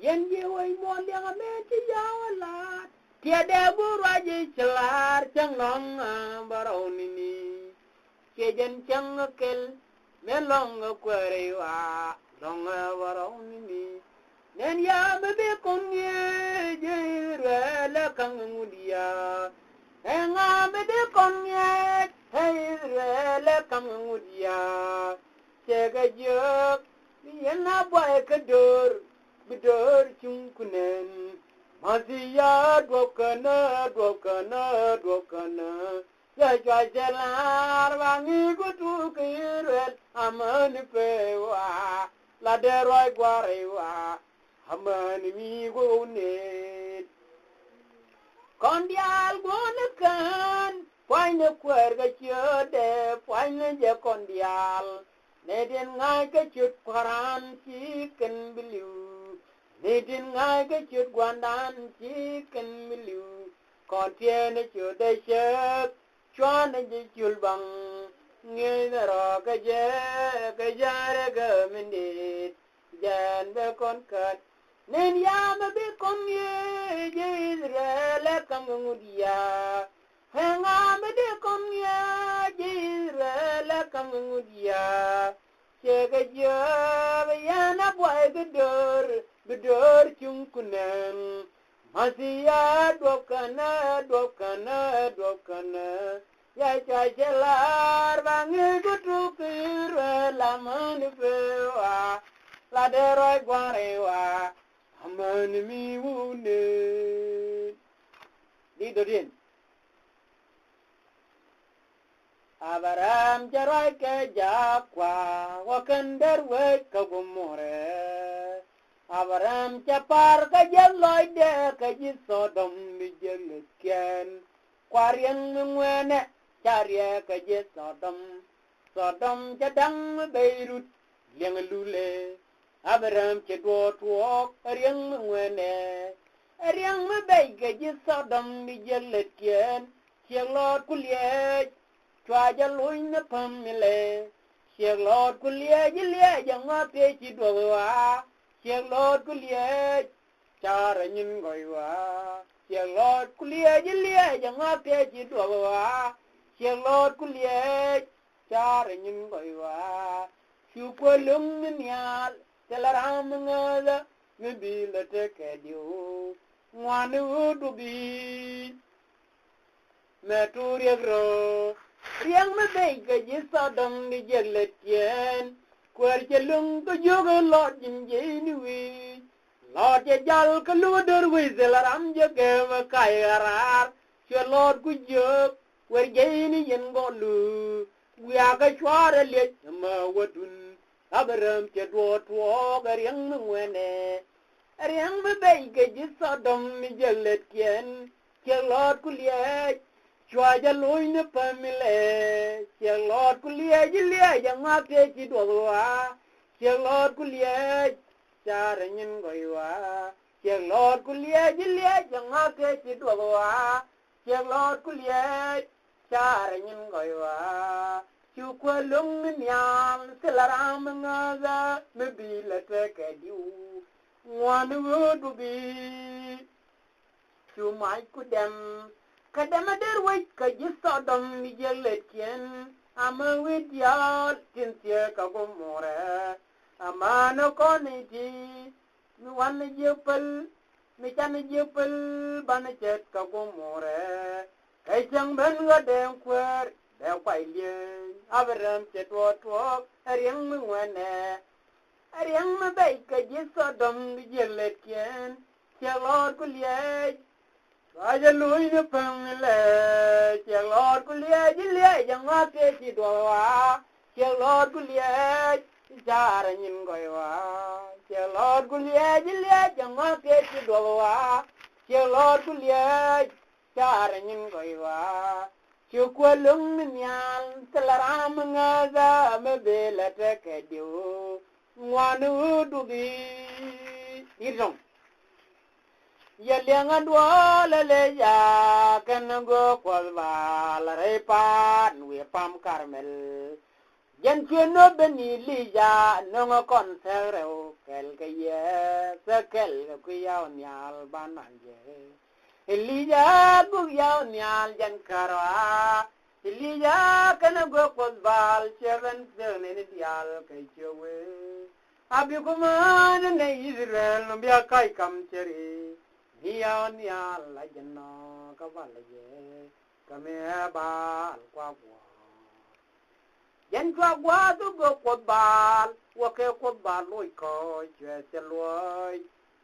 yen je wai mon yang ameti yawalat tiada buraji celar cengong baronini kejen cengkel melong kwerewa long baronini nen ya bebe konye jere la kangudia enga bebe konye jere la kangudia chega jok yena boy kador bidor chunkunen Mazia dwokana ya jajelar wangi kutu kirel amani pewa la deroi guarewa amani mi gone kondial gonekan poine kwerga chode poine je kondial neden ngai ke chut paran chicken biliu Nidin ngai ke chut gwandan chicken miliu kon tiene chude shek chuan ji chulbang nghe rõ cái giá cái mình đi dàn về con cật nên ya mà biết con nghe Israel cầm ngục ya hang mà biết con nghe Israel cầm ngục ya che cái giờ ya na boy bedor chung kunen masih dokana ya jalar bangi gutukir laman fewa la deroi gwarewa aman mi wune di dodin Abraham jarai ke jakwa wakandar we kagumore Abraham capar ka jaloi de ka ji Sodom mi jelken kwariang ngwene charia ka ji Sodom jadang Beirut liang lule Abraham che do tuok riang ngwene riang me bay ka ji Sodom mi jelken chielot kulie chwa jaloi na pamile chielot kulie jile janga pe chi dowa chiang lord kuliye chara nyin goiwa chiang lord kuliye jiliye janga pe chi dowa chiang lord kuliye chara nyin goiwa chu ko lum nyal telaram ngala ngi la te ke dio ngwanu dubi meturi gro riang me be ke ji Sodom ni jelet yen Quer lung ko jogo lot jin jeni wi lot je jal ko luder wi zelaram je ke kairar che lot ku jog quer jeni yen golu wi aga chware le ma wadun Abraham che do to gariang ngwene riang be be ke ji Sodom mi jelet kien che lot ku le chwa ja loine pamile che lot ku le ji le ja ma ke chi do wa che lot ku le char nyin goiwa che lot ku le ji le ja ma ke chi do wa che lot ku le char nyin goiwa chu ko lung nyam selaram ngaza me bi la te ke diu ngwanu du bi chu mai ku dem kadama der wait ka ji Sodom mi jelet kien ama wit ya tintie ka gumore ama no koni ti mi wan jepel mi chan jepel ban chet ka gumore kai chang ben ga den kwer de kwai lie Abraham chet wo to riang mi wane riang ma bai ka ji Sodom mi jelet kien che lor ku lie Aja lui ne pamile, che lor kulie jile janga ke chi doa, che lor kulie jara nyin goiwa, che lor kulie jile janga ke chi doa, che lor kulie jara nyin goiwa, che kwalung nyal telaram ngaza me bela te ke dio, ngwanu dubi irong. Yalianga dwala le ya kanago kwalba la repa nwe pam karmel jan chuno beni lija nongo konsereo kel ke ye sekel ku yaw nyal bananje lija gu yaw nyal jan karwa lija kanago kwalba cheven sene dial ke chewe abi kuma ne Israel no bia kai kam chere Nian la jana kabalaje kame bal kwa yen kwa tu go kwa bal wa ke kwa bal loy ko che se loy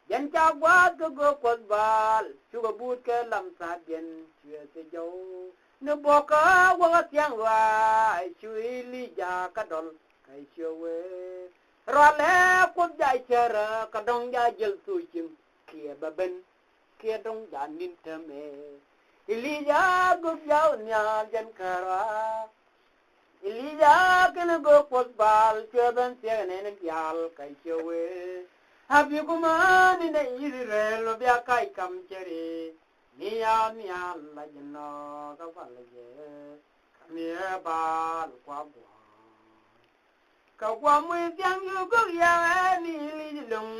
yen kwa tu go kwa bal chu go but ke lam sa yen che se jo no boka wa tiang wa chu li ja ka dol kai chewe rale kwa ja chera ka dong ja jel su chim kia baben kia dong janin teme Elijah go yao nya jan kara Elijah kena go potbal cheben siane yal kai chewe habi kuma ni na Israel bia kai kam chere niya la jno ka valaje mía bal qua qua ka qua mui tiếng yu go ya ni li lung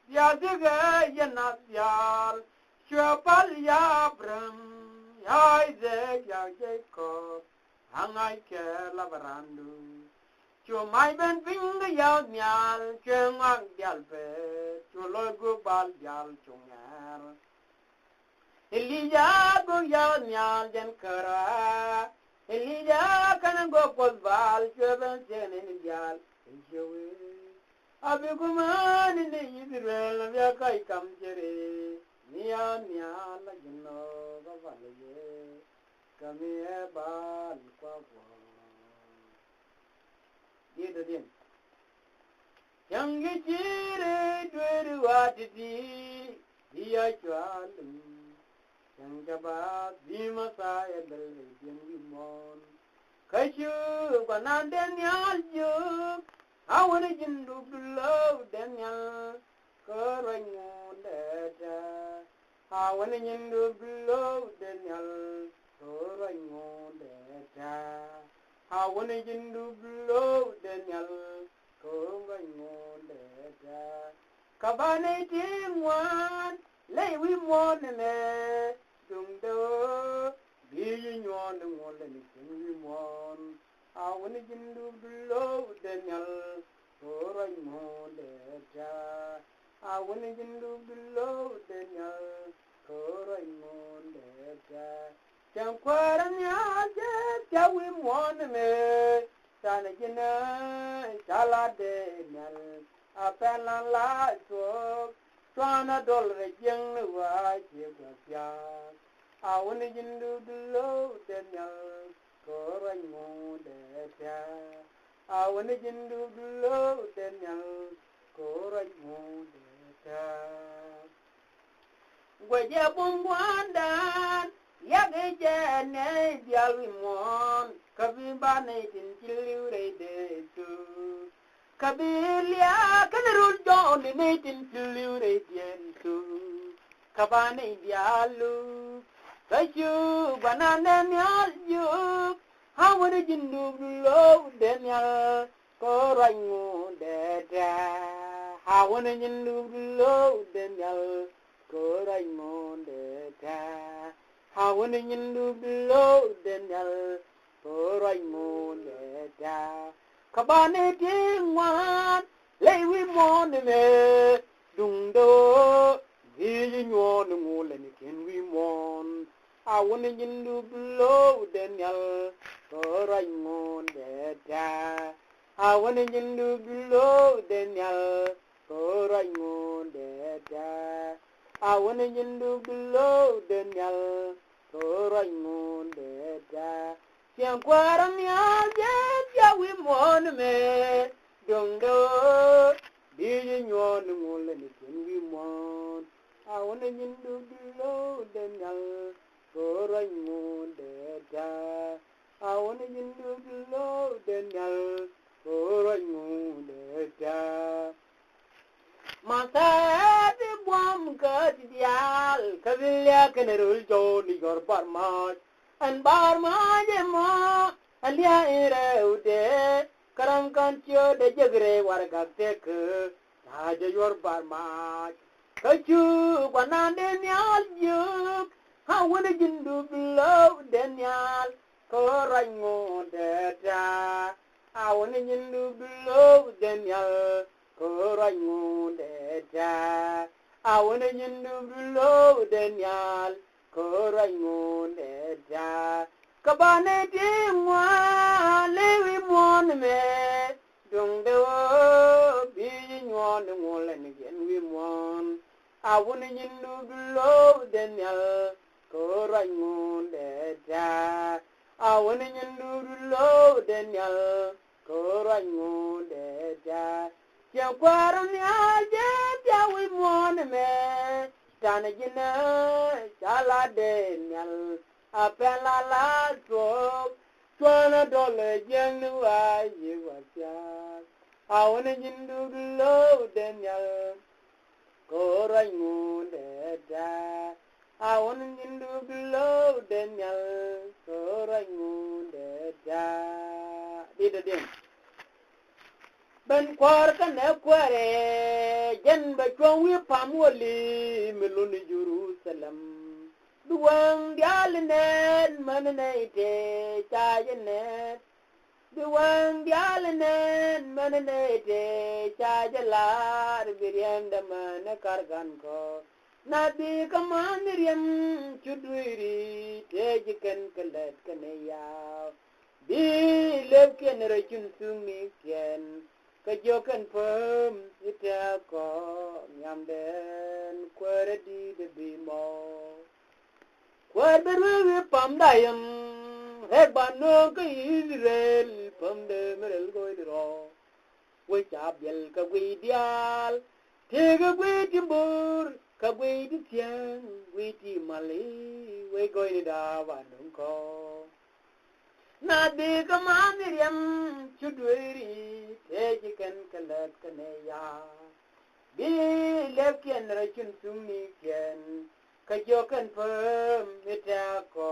ya de ga ya na ya chua pal ya bram ya ze ya ko hangai ke la barandu chua mai ben ping ga ya nyal cheng ang dial pe chua lo go bal dial chung yar Elija go ya nyal jen kara Elija kan go kos bal cheben chen in dial jewe abi kuma ni ne Israel ya kai kam jere niya la jinno ga balje kami e bal kwa kwa yedo din yang jire dweru watiti iya chwalu yang jaba bima saya bel yang limon kashu kanan denial juk awan jindu below denial kerengu dada awan jindu below denial kerengu dada awan jindu below denial kerengu dada kabane tingwan lay we monne dung do bi nyon ngol ni wi mon awan jindu below denial korai mo de ja awan jindu below denial korai mo de ja jam kwaran ya ja wi mon me tan jina chala denial apela la so Twana dollar jeng wa je kwa pya awan jindu below denial korai mo de ja awan jindu below denial korai mo de ja gwaje bungwandan yage jene dialwi mon kabimba ne tin chiliure de tu Kabilia kanarul John ne tin chiliure dientu kabane dialu kayu banana nyal juk hawan jindu below denial korai mo dada hawan jindu below denial korai mo dada hawan jindu below denial korai mo dada kabane tingwan lewi mon me dung do gi nyon ngole ni ken wi mon awan jindu below denial korai mo dada awan jindu below denial korai mo dada awan jindu below denial korai mo dada Siang kwaram ya ya wi mon me dung do bi nyon ngole ni ken wi mon awan jindu below denial korai mo dada awan jindu below denial korai mo dada masa di buam ke dial kabilya kenerul joni gor parmat an bar ma jema alia ere ude karangkan cio de jegre warga tek aja yor bar ma kacu banane nyal juk hawan jindu below denial korai mo dada awan jindu below denial korai mo dada awan jindu below denial korai mo dada kabane tingwa lewi mon me dung do bi nyon ngole ni gen wi mon awan jindu below denial korai mo dada awan jindu below denial korai mo dada Jakwaram ya ya wi mon me tan jina chala denial apela la so twana dole jeng wa ye wa cha awan jindu below denial korai mo dada awan jindu below denial korai mo ya di de din ben kwar kan ne kware jen ba chon wi pamwoli meluni Jerusalem duwang dialnen manne te chajne duwang dialnen manne te chajalar biryanda man kargan ko nabi kamanriyam chudwiri tejikan kalat kanaya bi lebken rachun sumiken kajokan pem ita ko nyamden kwaredi de bimo kwarberwe pamdayam hebano ka Israel pamde merel goidro we chabel ka gwidial tega gwitimbur ka gwidi tiang gwiti mali we goida wanung ko nabi kamanriyam chudwiri tejikan kalat kanaya bi lebken rachun sumiken kajokan pem ita ko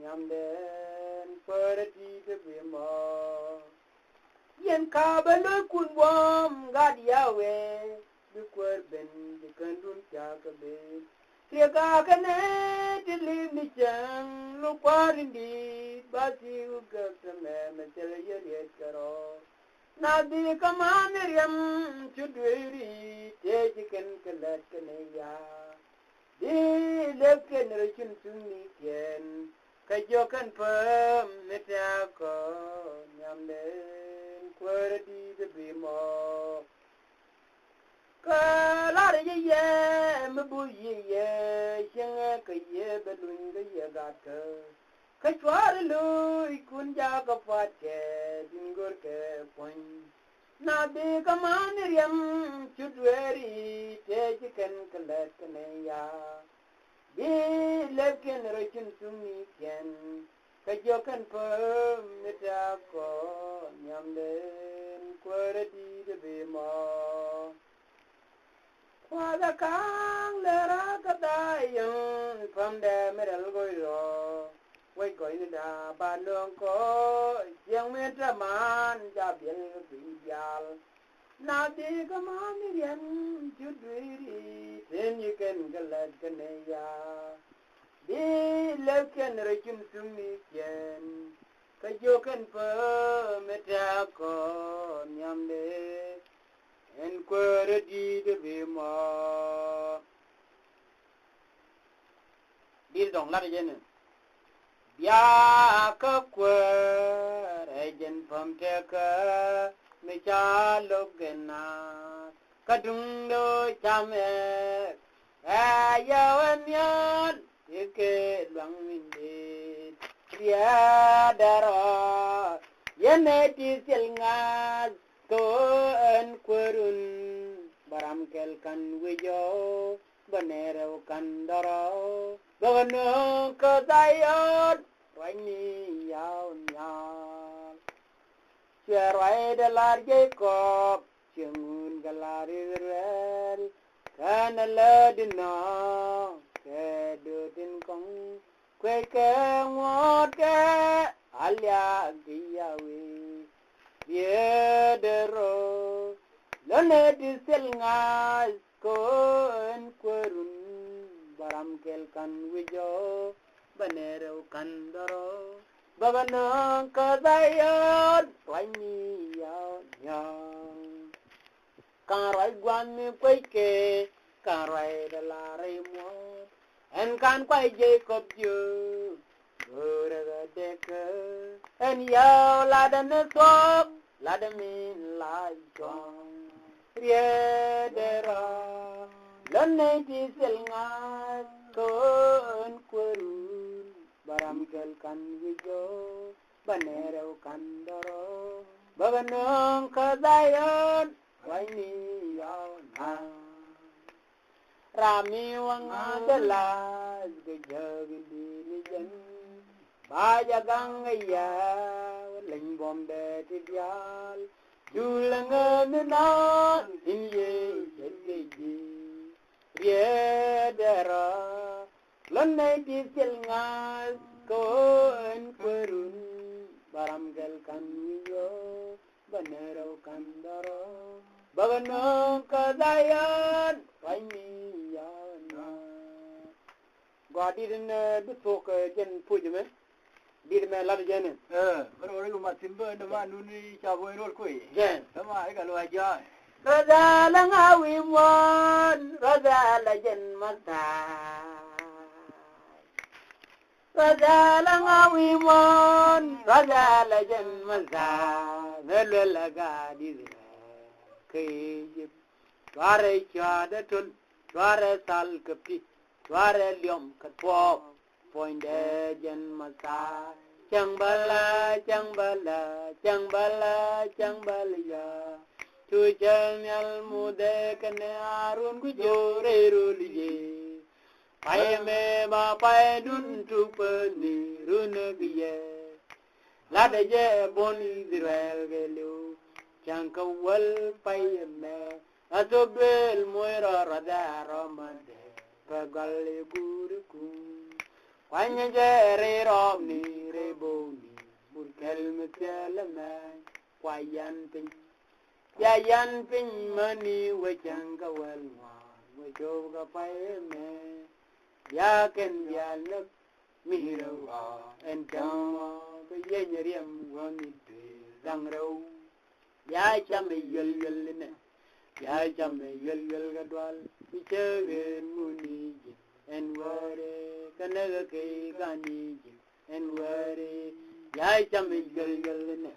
nyamden parati de bimo yen kabalo kunwam gad yawe bikwar ben dikandun chakabe tiga kane dili michang lu kwarindi basi ugasame mechele yeriet karo nabi kamanriyam chudwiri tejikan kalat kanaya di lebken rachun sumiken kajokan pem mita ko nyamden kwardi de bimo kalar ye mbuye shinga kaye belun ye gata kachwar lu kunja ka fatke dingor ke pon nabi kamanriyam chudweri tejikan kalat kanaya bi lebken rachun sumiken kajokan pem mita ko nyamden kwardi de bimo Wada kang lera kadayang pamde merel goiro we goini da balong ko yang medraman jabil bial nabi kamanriyam chudwiri ten yiken galat kanaya bi lebken rachun sumiken kajokan pameta ko nyamde en kwardi de bima dil dong la jen ya ka kwar ejen pamte ka me chalo gena kadung do chame ayawan yeke lang minde ya daro yeneti silngas ko en kwarun baram kel kan wijo banero kan daro bano ka dayon wani yaw nyal cherai de large ko chengun galar Israel kan ladina ke dutin kong kwe ke ngot ke alia giyawe Biedero, lone disel ngas kon kwerun baram kel kan wijo banero kandoro babanong kadayon wani yaw nyang karai gwami kweke karai dalare mo en kan kwai Jacob jo ora deka en yaw ladan sok ladamin lai chong riedera lonne disel ngas kon kwerun baram kel kan wijo banero kandoro babanong kadayon wani yaw nyang Rami wang adalas gejagindi nijan Baja gangaya ling bombe tidial Julanga nana inye jedgeji Riedera Lonne disil ngas koen kwerun Baram Israel kan yo banero kan daro bagano kadayan paimiyana gadi den betok jen pujme dir me lar jen baru lu matimba nama nuni caboi rol koi jen sama ai kalau aja radala ngawi mon radala jen mata radala ngawi mon radala jen mata velela gadi kayib tware chada tul tware sal kapi tware liom katpo poinde jen masa changbala changbala changbala changbalya tu chanyal mude kane arun gujore ruliye paye me ba paye dun tu pani runagiye ladaje boni Israel gelu chankawal paye me atobel moira radara mande pagali gurku kwanye jere romni reboni burkel metelme kwayan pin yayan pin mani wachangawal wa wajoga paye me yaken yanak mihirawa entama yenyeriam wani dangrau ya chame yel ne ya chame yel gadwal ichege muniji enware kanaga ke ganiji enware ya chame yel ne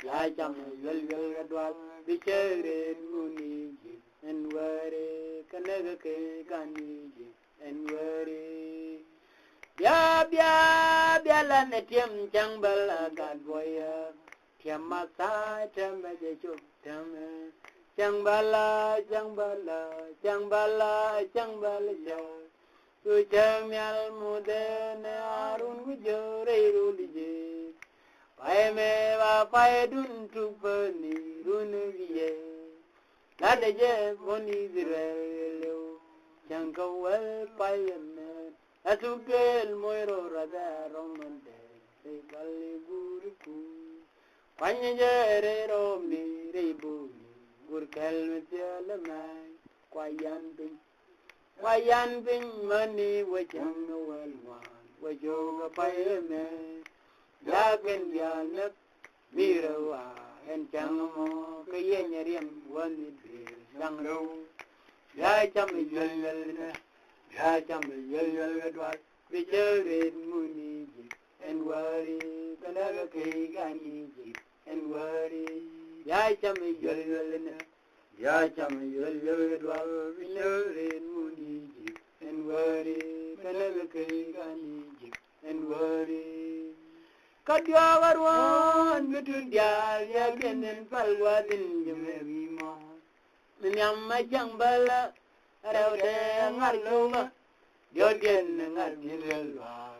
ya chame yel gadwal ichege muniji enware kanaga ke ganiji enware bia la ne tiem changbala gadboya Tiamasa tembe chuk teme changbala changbala changbala changbala ja tu chamyal mude ne arun gujore rulije pae me va pae dun tu pani runuye ladaje boni Israel changawal pae me asugel moiro rada romande se galli gurku Panye jere romni rebuni gurkel metelamai kwayan bin mani wajang walwan wajoga payeme yagen yanak mirawa en changmo kayenyeriam wani bir dangro ya cham yel gadwar bijere muni en wari kanaga kai ganiji en wari ya chame yel dwal binere muniji en wari kanaga kai ganiji en wari kadya warwan bitul dial ya genen palwadin jemema nyamma jangbala rawde ngaluma yogen ngalilwa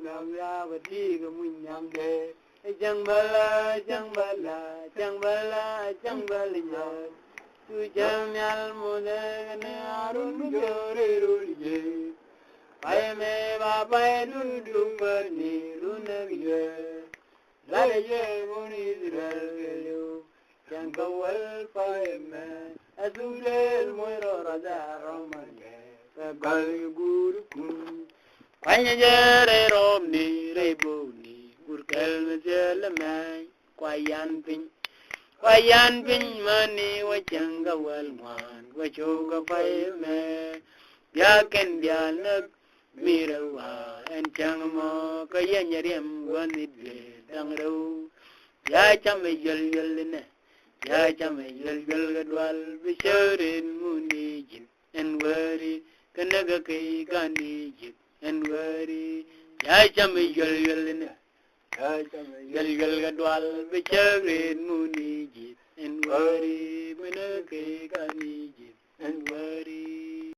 ngamya wadiga munyamde jangbala ya tu jamyal mudene arun jore rulje pae me ba pae dundu pani runagiye lalaye muni Israel jankawal pae me azulel moiro rada romane gali gurkun Panye jere romni reboni gurkel metelamai kwayan pin mani wajanga walman wajoga payme yaken dianak mirawa enchangmo kayenyeriam wanidle dangro ya chame yel ne ya chame yel gadwal bisharin munijin enwari kanaga kai ganijin enwari ya chame yel ne ya chame yel gadwal bicharin muniji enwari menake ganiji enwari